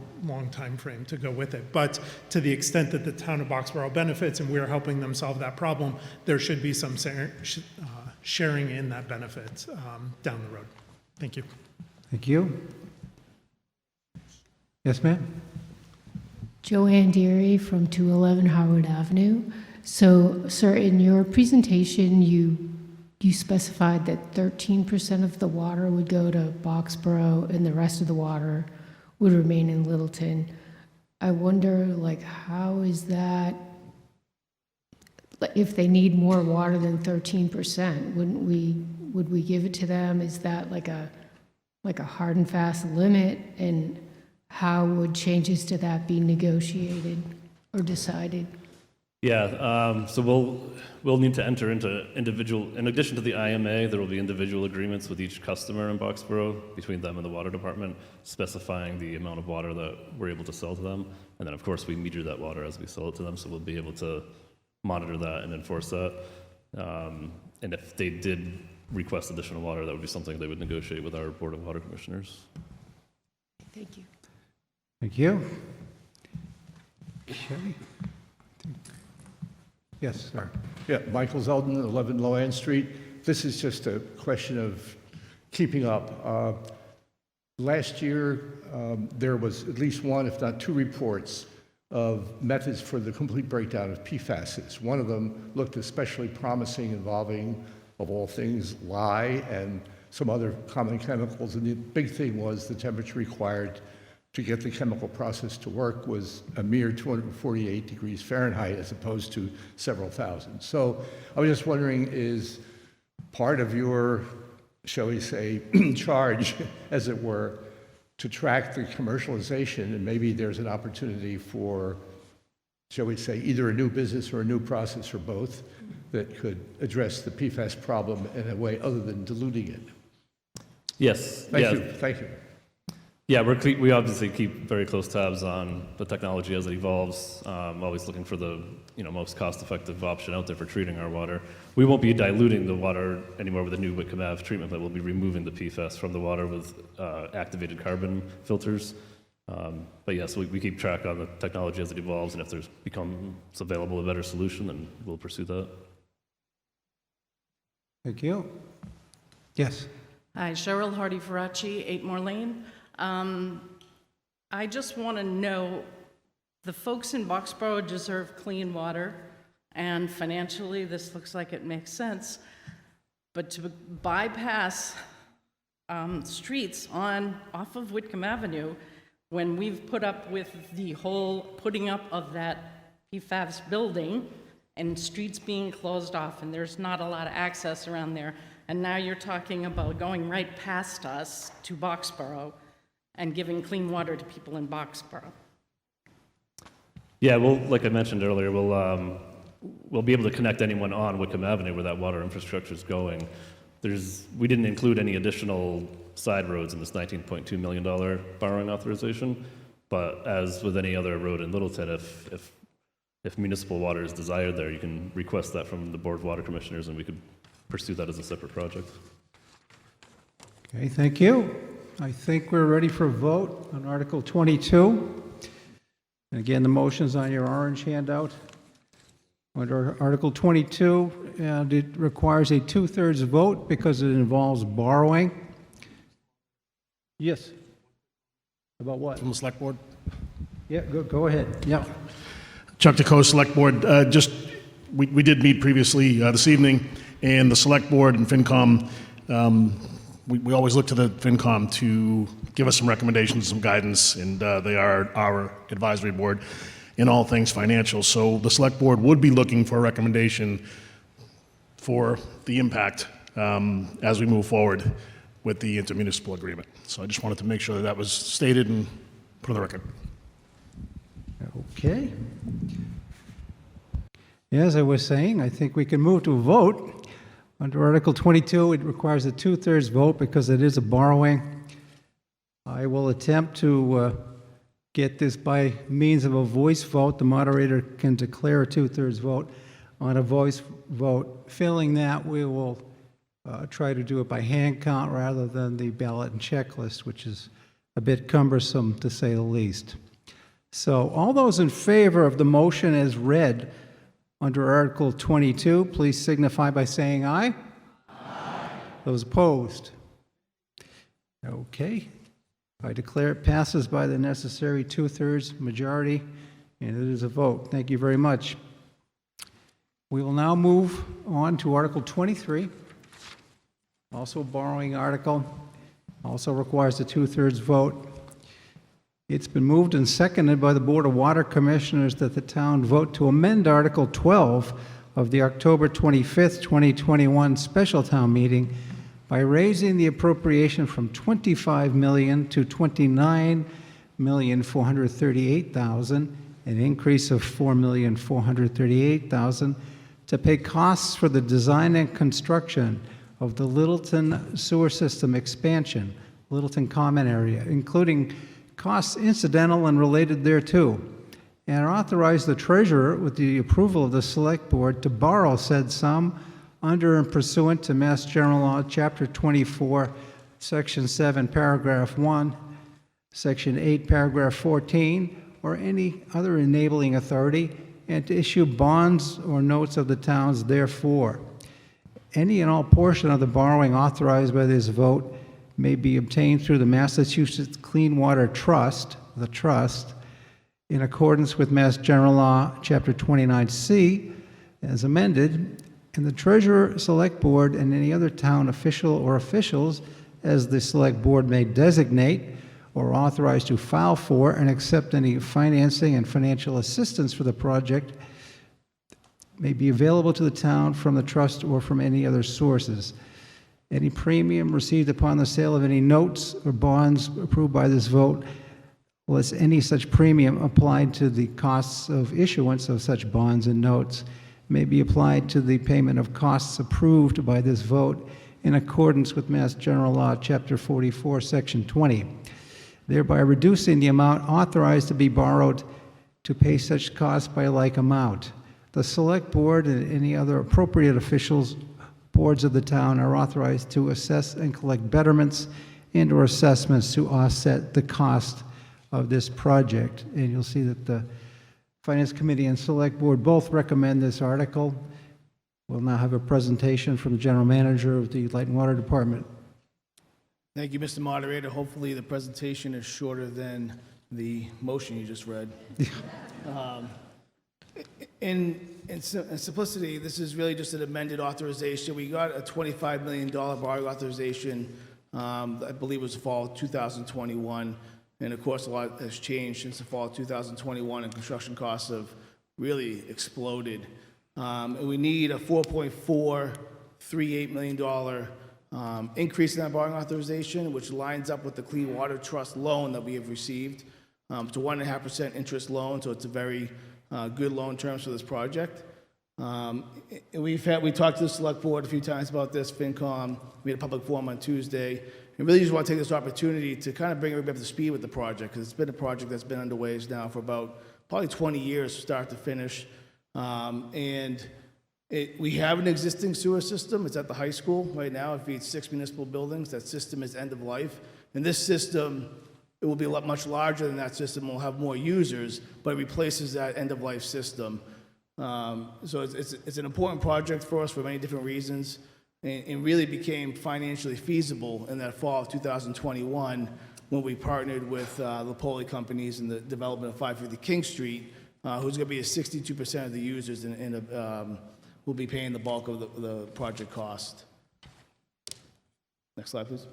time frame to go with it. But to the extent that the town of Boxborough benefits and we're helping them solve that problem, there should be some sharing in that benefit down the road. Thank you. Thank you. Yes, ma'am? Joanne Deary from 211 Howard Avenue. So, sir, in your presentation, you specified that 13% of the water would go to Boxborough and the rest of the water would remain in Littleton. I wonder, like, how is that, if they need more water than 13%, would we give it to them? Is that like a hard and fast limit? And how would changes to that be negotiated or decided? Yeah, so we'll need to enter into individual, in addition to the IMA, there will be individual agreements with each customer in Boxborough, between them and the water department, specifying the amount of water that we're able to sell to them. And then, of course, we meter that water as we sell it to them, so we'll be able to monitor that and enforce that. And if they did request additional water, that would be something they would negotiate with our Board of Water Commissioners. Thank you. Thank you. Okay. Yes, sir. Yeah, Michael Zeldin, 11 Loann Street. This is just a question of keeping up. Last year, there was at least one, if not two, reports of methods for the complete breakdown of PFASs. One of them looked especially promising, involving, of all things, lye and some other common chemicals. And the big thing was the temperature required to get the chemical process to work was a mere 248 degrees Fahrenheit as opposed to several thousand. So I was just wondering, is part of your, shall we say, charge, as it were, to track the commercialization, and maybe there's an opportunity for, shall we say, either a new business or a new process or both that could address the PFAS problem in a way other than diluting it? Yes. Thank you. Thank you. Yeah, we obviously keep very close tabs on the technology as it evolves, always looking for the most cost-effective option out there for treating our water. We won't be diluting the water anymore with the new Whitcomb Ave treatment, but we'll be removing the PFAS from the water with activated carbon filters. But yes, we keep track on the technology as it evolves, and if there's becomes available a better solution, then we'll pursue that. Thank you. Yes. Hi, Cheryl Hardy-Ferracci, 8 More Lane. I just want to know, the folks in Boxborough deserve clean water, and financially this looks like it makes sense, but to bypass streets off of Whitcomb Avenue, when we've put up with the whole putting up of that PFAS building and streets being closed off and there's not a lot of access around there, and now you're talking about going right past us to Boxborough and giving clean water to people in Boxborough. Yeah, well, like I mentioned earlier, we'll be able to connect anyone on Whitcomb Avenue where that water infrastructure is going. We didn't include any additional side roads in this $19.2 million borrowing authorization, but as with any other road in Littleton, if municipal water is desired there, you can request that from the Board of Water Commissioners, and we could pursue that as a separate project. Okay, thank you. I think we're ready for a vote on Article 22. And again, the motion's on your orange handout. Under Article 22, and it requires a 2/3 vote because it involves borrowing. Yes. About what? From the Select Board. Yeah, go ahead. Yeah. Chuck DeCo, Select Board. We did meet previously this evening, and the Select Board and FinCom, we always look to the FinCom to give us some recommendations, some guidance, and they are our advisory board in all things financial. So the Select Board would be looking for a recommendation for the impact as we move forward with the intermunicipal agreement. So I just wanted to make sure that that was stated and put on the record. Okay. As I was saying, I think we can move to a vote. Under Article 22, it requires a 2/3 vote because it is a borrowing. I will attempt to get this by means of a voice vote. The moderator can declare a 2/3 vote on a voice vote. Failing that, we will try to do it by hand count rather than the ballot and checklist, which is a bit cumbersome to say the least. So all those in favor of the motion as read under Article 22, please signify by saying aye. Aye. Those opposed? Okay. I declare it passes by the necessary 2/3 majority, and it is a vote. Thank you very much. We will now move on to Article 23, also a borrowing article, also requires a 2/3 vote. It's been moved and seconded by the Board of Water Commissioners that the town vote to amend Article 12 of the October 25th, 2021 special town meeting by raising the appropriation from $25 million to $29,438,000 an increase of $4,438,000 to pay costs for the design and construction of the Littleton sewer system expansion, Littleton Common Area, including costs incidental and related thereto, and authorize the treasurer, with the approval of the Select Board, to borrow said sum under and pursuant to Mass General Law, Chapter 24, Section 7, Paragraph 1, Section 8, Paragraph 14, or any other enabling authority, and to issue bonds or notes of the towns therefore. Any and all portion of the borrowing authorized by this vote may be obtained through the Massachusetts Clean Water Trust, the trust, in accordance with Mass General Law, Chapter 29C, as amended, and the Treasurer, Select Board, and any other town official or officials, as the Select Board may designate, or authorized to file for and accept any financing and financial assistance for the project, may be available to the town from the trust or from any other sources. Any premium received upon the sale of any notes or bonds approved by this vote, less any such premium applied to the costs of issuance of such bonds and notes, may be applied to the payment of costs approved by this vote in accordance with Mass General Law, Chapter 44, Section 20, thereby reducing the amount authorized to be borrowed to pay such costs by a like amount. The Select Board and any other appropriate officials, boards of the town, are authorized to assess and collect betterments and or assessments to offset the cost of this project. And you'll see that the Finance Committee and Select Board both recommend this article. We'll now have a presentation from the General Manager of the Light and Water Department. Thank you, Mr. Moderator. Hopefully the presentation is shorter than the motion you just read. In simplicity, this is really just an amended authorization. We got a $25 million borrowing authorization, I believe it was the fall of 2021. And of course, a lot has changed since the fall of 2021, and construction costs have really exploded. And we need a $4.438 million increase in that borrowing authorization, which lines up with the Clean Water Trust loan that we have received. It's a 1.5% interest loan, so it's a very good loan terms for this project. And we talked to the Select Board a few times about this, FinCom. We had a public forum on Tuesday. And really just want to take this opportunity to kind of bring everybody up to speed with the project, because it's been a project that's been underway now for about probably 20 years, start to finish. We have an existing sewer system. It's at the high school right now. It feeds 6 municipal buildings. That system is end of life. And this system, it will be a lot much larger than that system. We'll have more users, but it replaces that end of life system. So it's an important project for us for many different reasons, and really became financially feasible in that fall of 2021 when we partnered with the Poli companies in the development of 550 King Street, who's going to be 62% of the users and will be paying the bulk of the project cost. Next slide, please.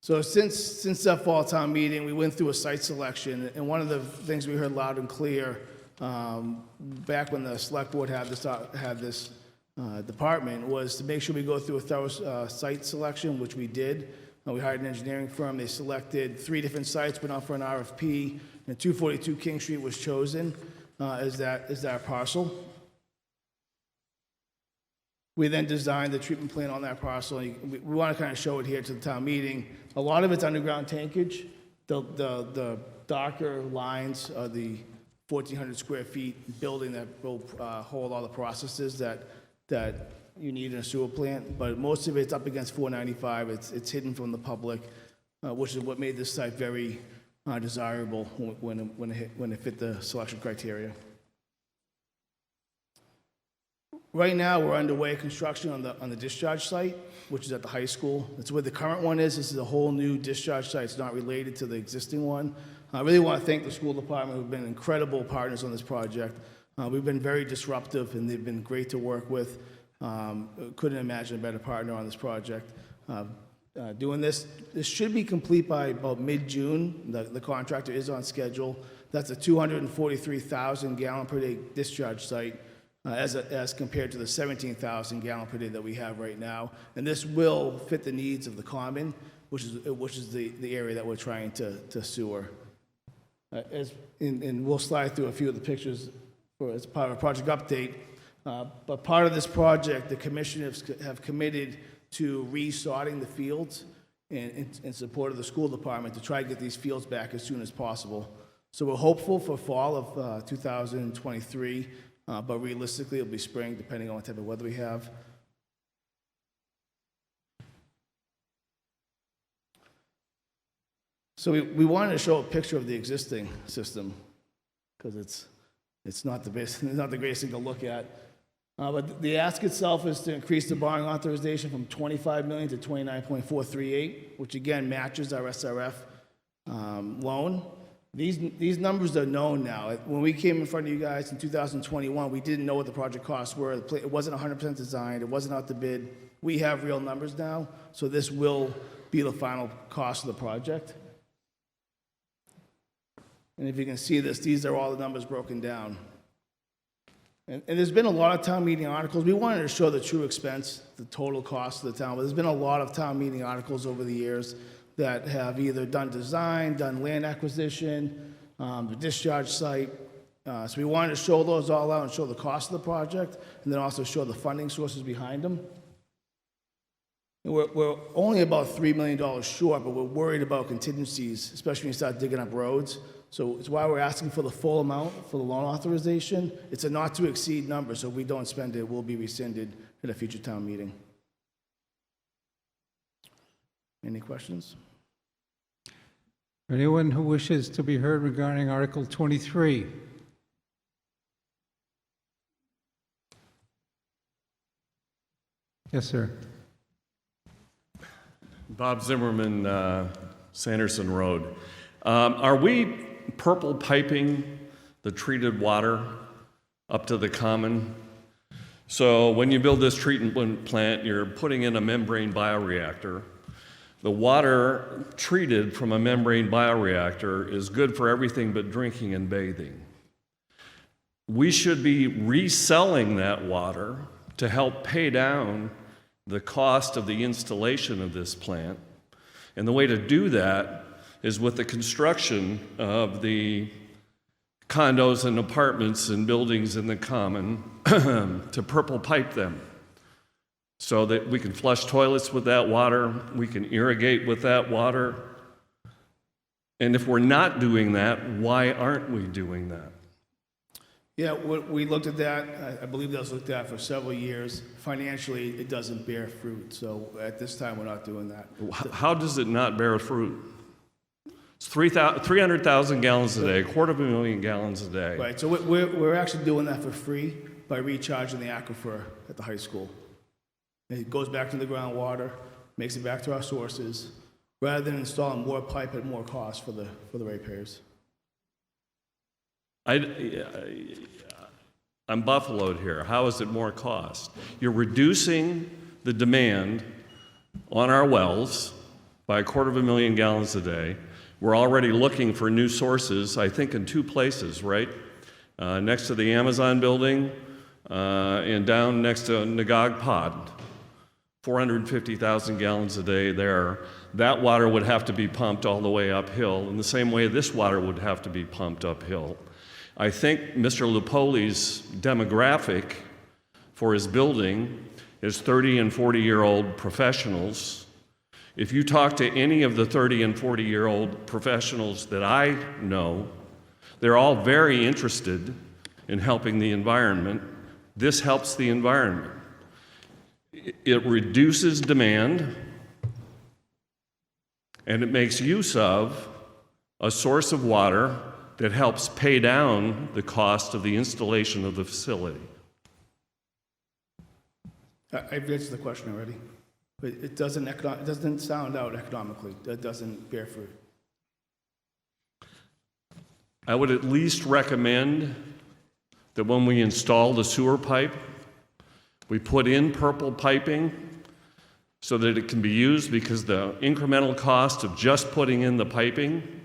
So since that fall town meeting, we went through a site selection, and one of the things we heard loud and clear back when the Select Board had this department was to make sure we go through a thorough site selection, which we did. We hired an engineering firm. They selected 3 different sites, went out for an RFP, and 242 King Street was chosen as that parcel. We then designed the treatment plan on that parcel. We want to kind of show it here to the town meeting. A lot of it's underground tankage. The darker lines are the 1,400 square feet building that will hold all the processes that you need in a sewer plant. But most of it's up against 495. It's hidden from the public, which is what made this site very desirable when it fit the selection criteria. Right now, we're underway construction on the discharge site, which is at the high school. That's where the current one is. This is a whole new discharge site. It's not related to the existing one. I really want to thank the school department, who've been incredible partners on this project. We've been very disruptive, and they've been great to work with. Couldn't imagine a better partner on this project. Doing this should be complete by about mid-June. The contractor is on schedule. That's a 243,000 gallon per day discharge site, as compared to the 17,000 gallon per day that we have right now. And this will fit the needs of the common, which is the area that we're trying to sewer. And we'll slide through a few of the pictures as part of a project update. But part of this project, the commissioners have committed to resodding the fields in support of the school department to try to get these fields back as soon as possible. So we're hopeful for fall of 2023, but realistically it'll be spring, depending on what type of weather we have. So we wanted to show a picture of the existing system because it's not the best, it's not the greatest thing to look at. But the ask itself is to increase the borrowing authorization from $25 million to $29.438, which again matches our SRF loan. These numbers are known now. When we came in front of you guys in 2021, we didn't know what the project costs were. It wasn't 100% designed. It wasn't out to bid. We have real numbers now, so this will be the final cost of the project. And if you can see this, these are all the numbers broken down. And there's been a lot of town meeting articles. We wanted to show the true expense, the total cost of the town, but there's been a lot of town meeting articles over the years that have either done design, done land acquisition, the discharge site. So we wanted to show those all out and show the cost of the project, and then also show the funding sources behind them. And we're only about $3 million short, but we're worried about contingencies, especially when you start digging up roads. So it's why we're asking for the full amount for the loan authorization. It's a not to exceed number, so if we don't spend it, it will be rescinded at a future town meeting. Any questions? Anyone who wishes to be heard regarding Article 23? Yes, sir. Bob Zimmerman, Sanderson Road. Are we purple piping the treated water up to the common? So when you build this treatment plant, you're putting in a membrane bioreactor. The water treated from a membrane bioreactor is good for everything but drinking and bathing. We should be reselling that water to help pay down the cost of the installation of this plant. And the way to do that is with the construction of the condos and apartments and buildings in the common to purple pipe them so that we can flush toilets with that water, we can irrigate with that water. And if we're not doing that, why aren't we doing that? Yeah, we looked at that. I believe that was looked at for several years. Financially, it doesn't bear fruit. So at this time, we're not doing that. How does it not bear fruit? It's 300,000 gallons a day, 250,000 gallons a day. Right, so we're actually doing that for free by recharging the aquifer at the high school. And it goes back to the groundwater, makes it back to our sources, rather than installing more pipe at more cost for the ratepayers. I'm buffaloed here. How is it more cost? You're reducing the demand on our wells by 250,000 gallons a day. We're already looking for new sources, I think in 2 places, right? Next to the Amazon building and down next to Nagog Pond. 450,000 gallons a day there. That water would have to be pumped all the way uphill in the same way this water would have to be pumped uphill. I think Mr. Lupoli's demographic for his building is 30 and 40-year-old professionals. If you talk to any of the 30 and 40-year-old professionals that I know, they're all very interested in helping the environment. This helps the environment. It reduces demand, and it makes use of a source of water that helps pay down the cost of the installation of the facility. I've answered the question already, but it doesn't sound out economically. That doesn't bear fruit. I would at least recommend that when we install the sewer pipe, we put in purple piping so that it can be used, because the incremental cost of just putting in the piping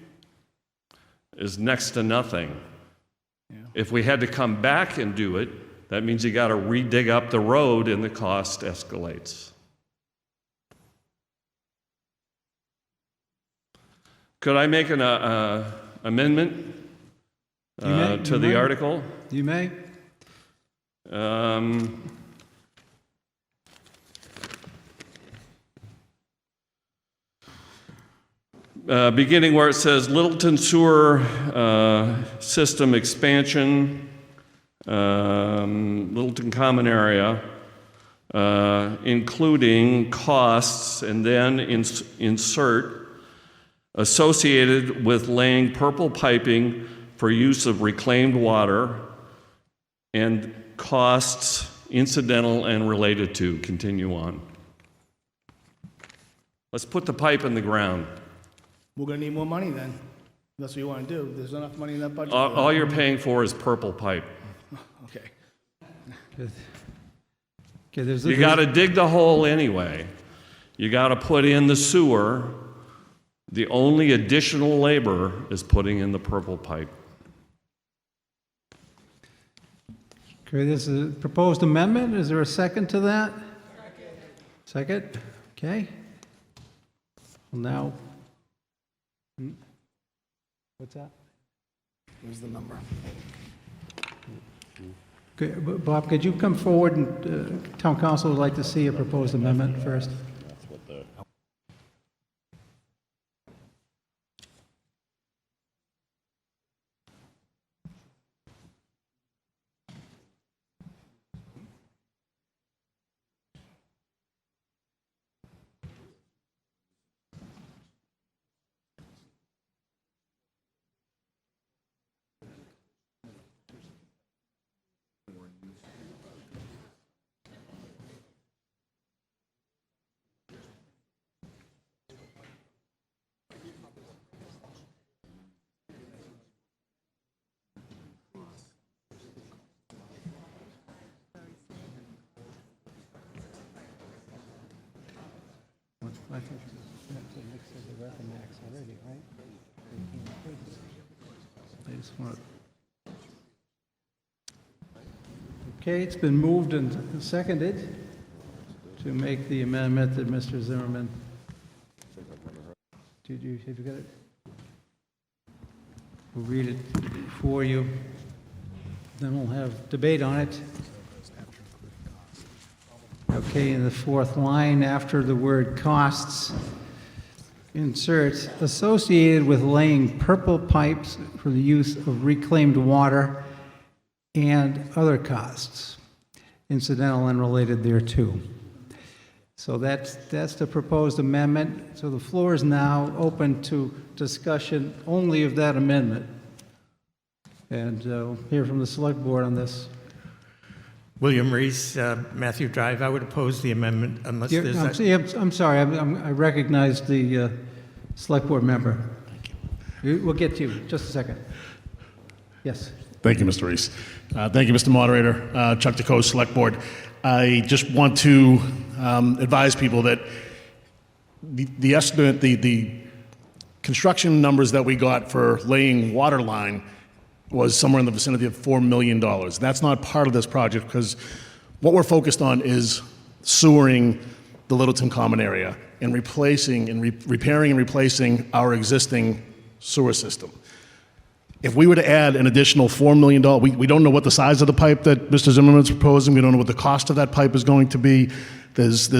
is next to nothing. Yeah. If we had to come back and do it, that means you got to re-dig up the road and the cost escalates. Could I make a amendment to the article. You may. Beginning where it says Littleton Sewer System Expansion, Littleton Common Area, including costs, and then insert associated with laying purple piping for use of reclaimed water and costs incidental and related to. Continue on. Let's put the pipe in the ground. We're gonna need more money then. That's what you wanna do. There's enough money in that budget. All you're paying for is purple pipe. Okay. Okay, You got to dig the hole anyway. You got to put in the sewer. The only additional labor is putting in the purple pipe. Okay, this is a proposed amendment. Is there a second to that? Second. Okay. Well, now. What's that? Here's the number. Okay, Bob, could you come forward and town council would like to see a proposed amendment first? I think already, right? I just want to. Okay, it's been moved and seconded to make the amendment that Mr. Zimmerman. Have you got it? We'll read it for you. Then we'll have debate on it. Okay, in the fourth line, after the word costs, insert associated with laying purple pipes for the use of reclaimed water and other costs, incidental and related thereto. So that's the proposed amendment. So the floor is now open to discussion only of that amendment. And we'll hear from the select board on this. William Reese, Matthew Drive. I would oppose the amendment unless there's... I'm sorry, I recognize the select board member. We'll get to you. Just a second. Yes. Thank you, Mr. Reese. Thank you, Mr. Moderator. Chuck DeCoe, Select Board. I just want to advise people that the estimate, the construction numbers that we got for laying water line was somewhere in the vicinity of $4 million. That's not part of this project because what we're focused on is sewering the Littleton Common area and replacing and repairing and replacing our existing sewer system. If we were to add an additional $4 million, we don't know what the size of the pipe that Mr. Zimmerman's proposing. We don't know what the cost of that pipe is going to be. There's at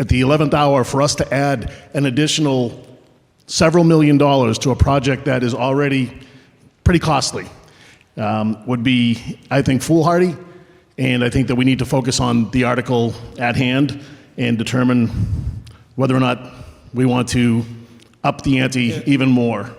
the 11th hour for us to add an additional several $million to a project that is already pretty costly would be, I think, foolhardy. And I think that we need to focus on the article at hand and determine whether or not we want to up the ante even more.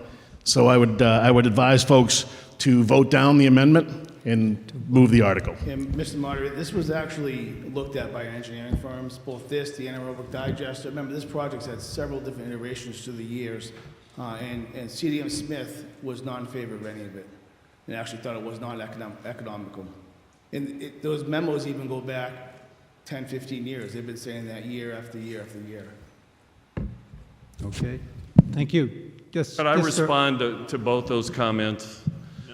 So I would advise folks to vote down the amendment and move the article. And Mr. Moderator, this was actually looked at by engineering firms, both this, the anaerobic digester. Remember, this project's had several different iterations through the years, and CDM Smith was not in favor of any of it, and actually thought it was not economical. And those memos even go back 10, 15 years. They've been saying that year after year after year. Okay, thank you. Yes, Could I yes, respond to both those comments?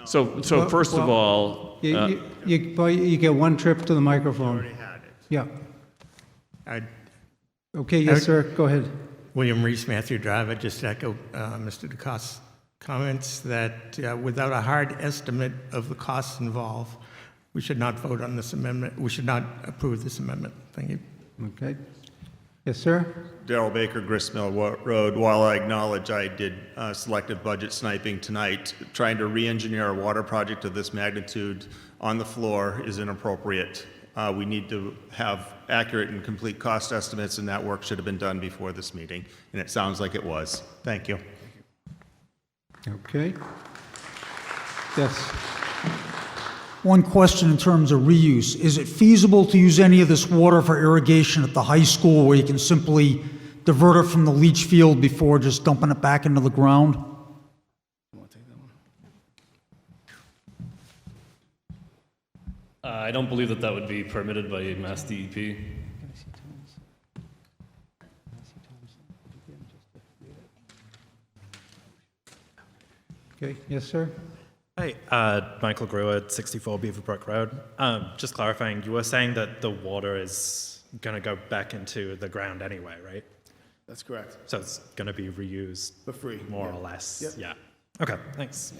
So first of all... You get one trip to the microphone. already had it. Yeah. Okay, yes, sir, go ahead. William Reese, Matthew Drive. I just echo Mr. DeCoste's comments that without a hard estimate of the costs involved, we should not vote on this amendment. We should not approve this amendment. Thank you. Okay. Yes, sir? Darrell Baker, Gristmill Road. While I acknowledge I did selective budget sniping tonight, trying to re-engineer a water project of this magnitude on the floor is inappropriate. We need to have accurate and complete cost estimates, and that work should have been done before this meeting, and it sounds like it was. Thank you. Okay. Yes. One question in terms of reuse. Is it feasible to use any of this water for irrigation at the high school where you can simply divert it from the leach field before just dumping it back into the ground? I don't believe that that would be permitted by Mass DEP. Okay. Yes, sir? Hi, Michael Greward, 64 Beaverbrook Road. Just clarifying, you were saying that the water is going to go back into the ground anyway, right? That's correct. So it's going to be reused For free. more yeah. or less? Yep. Yeah. Okay, thanks.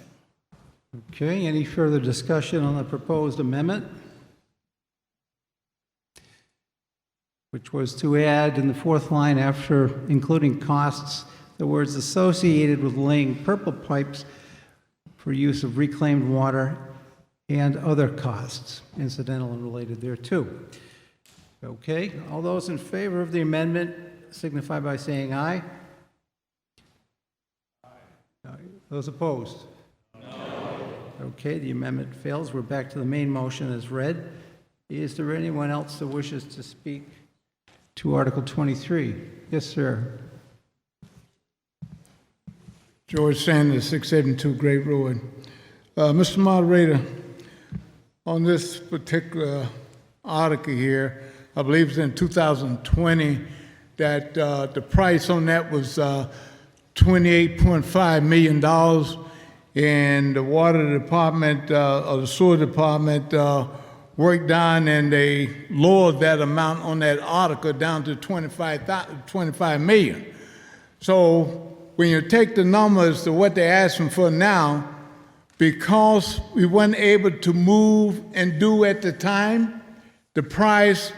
Okay. Any further discussion on the proposed amendment? Which was to add in the fourth line after including costs, the words associated with laying purple pipes for use of reclaimed water and other costs, incidental and related thereto. Okay, all those in favor of the amendment signify by saying aye. Aye. Those opposed? No. Okay, the amendment fails. We're back to the main motion as read. Is there anyone else that wishes to speak to Article 23? Yes, sir. George Sanders, 672 Great Road. Mr. Moderator, on this particular article here, I believe it's in 2020, that the price on that was $28.5 million, and the water department or the sewer department worked down and they lowered that amount on that article down to 25 million. So when you take the numbers to what they're asking for now, because we weren't able to move and do at the time, the price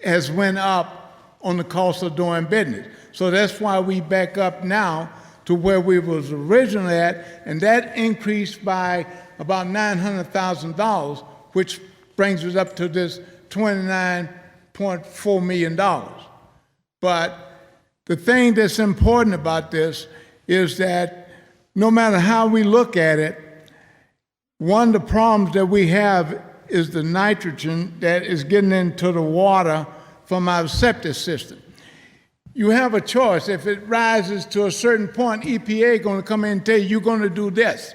has went up on the cost of doing business. So that's why we back up now to where we was originally at, and that increased by about $900,000, which brings us up to this $29.4 million. But the thing that's important about this is that no matter how we look at it, one of the problems that we have is the nitrogen that is getting into the water from our septic system. You have a choice. If it rises to a certain point, EPA is going to come in and tell you, you're going to do this.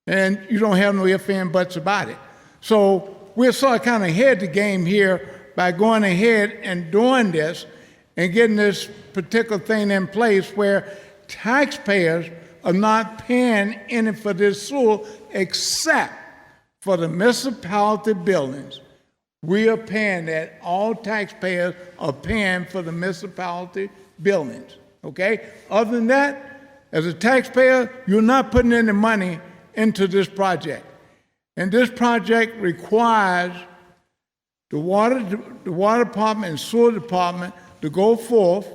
And you don't have no ifs and buts about it. So we're sort of kind of ahead the game here by going ahead and doing this and getting this particular thing in place where taxpayers are not paying any for this sewer except for the municipality buildings. We are paying that. All taxpayers are paying for the municipality buildings, okay? Other than that, as a taxpayer, you're not putting any money into this project. And this project requires the water department and sewer department to go forth,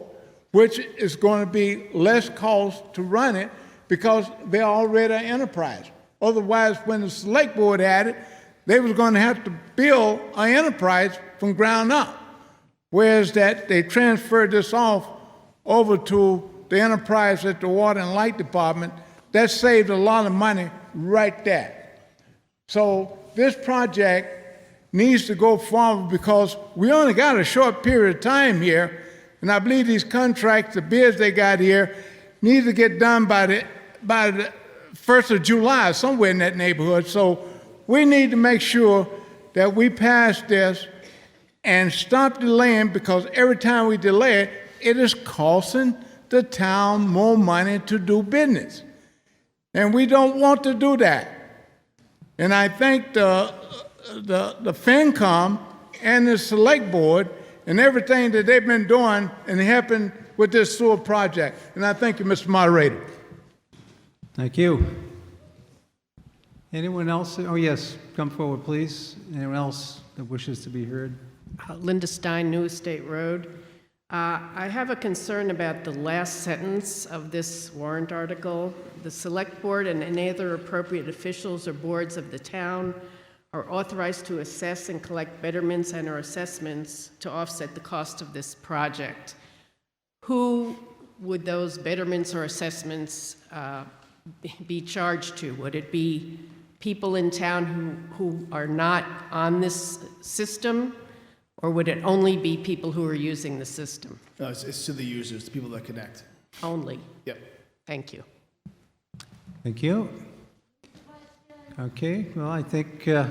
which is going to be less cost to run it because they're already an enterprise. Otherwise, when the select board had it, they was going to have to build an enterprise from ground up. Whereas that they transferred this off over to the enterprise at the water and light department, that saved a lot of money right there. So this project needs to go forward because we only got a short period of time here, and I believe these contracts, the bids they got here, need to get done by the 1st of July, somewhere in that neighborhood. So we need to make sure that we pass this and stop delaying, because every time we delay it, it is costing the town more money to do business. And we don't want to do that. And I think the FinCom and the Select Board and everything that they've been doing and helping with this sewer project. And I thank you, Mr. Moderator. Thank you. Anyone else? Oh, yes, come forward, please. Anyone else that wishes to be heard? Linda Stein, New Estate Road. I have a concern about the last sentence of this warrant article. The Select Board and any other appropriate officials or boards of the town are authorized to assess and collect betterments and/or assessments to offset the cost of this project. Who would those betterments or assessments be charged to? Would it be people in town who are not on this system, or would it only be people who are using the system? No, it's to the users, the people that connect. Only? Yep. Thank you. Thank you. Okay, well, I think the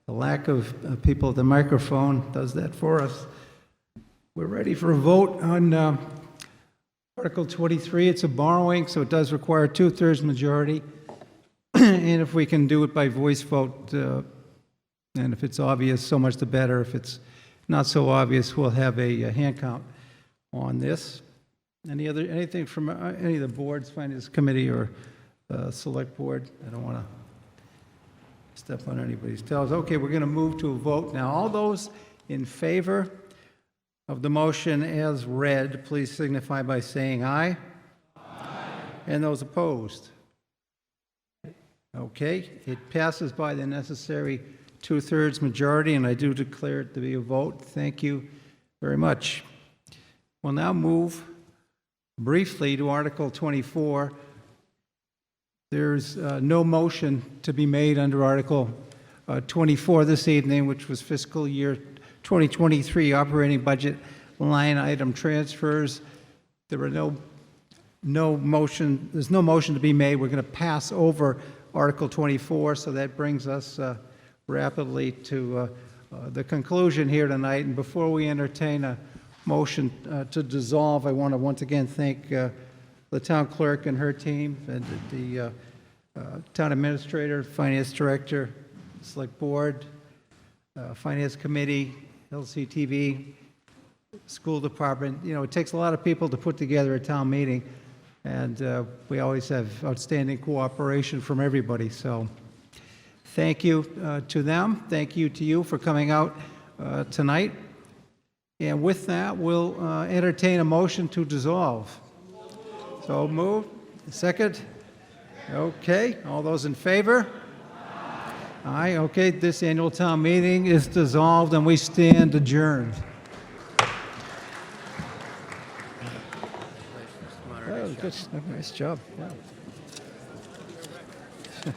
lack of people at the microphone does that for us. We're ready for a vote on Article 23. It's a borrowing, so it does require a 2/3 majority. And if we can do it by voice vote, and if it's obvious, so much the better. If it's not so obvious, we'll have a hand count on this. Anything from any of the boards, Finance Committee or Select Board? I don't want to step on anybody's toes. Okay, we're going to move to a vote now. All those in favor of the motion as read, please signify by saying aye. Aye. And those opposed? Okay, it passes by the necessary 2/3 majority, and I do declare it to be a vote. Thank you very much. We'll now move briefly to Article 24. There's no motion to be made under Article 24 this evening, which was fiscal year 2023 operating budget line item transfers. There are no motion. There's no motion to be made. We're going to pass over Article 24, so that brings us rapidly to the conclusion here tonight. And before we entertain a motion to dissolve, I want to once again thank the town clerk and her team, and the town administrator, finance director, select board, finance committee, LCTV, school department. You know, it takes a lot of people to put together a town meeting, and we always have outstanding cooperation from everybody. So thank you to them. Thank you to you for coming out tonight. And with that, we'll entertain a motion to dissolve. So moved. Second? Okay. All those in favor? Aye. Okay. This annual town meeting is dissolved, and we stand adjourned. Oh, good. Nice job. Yeah.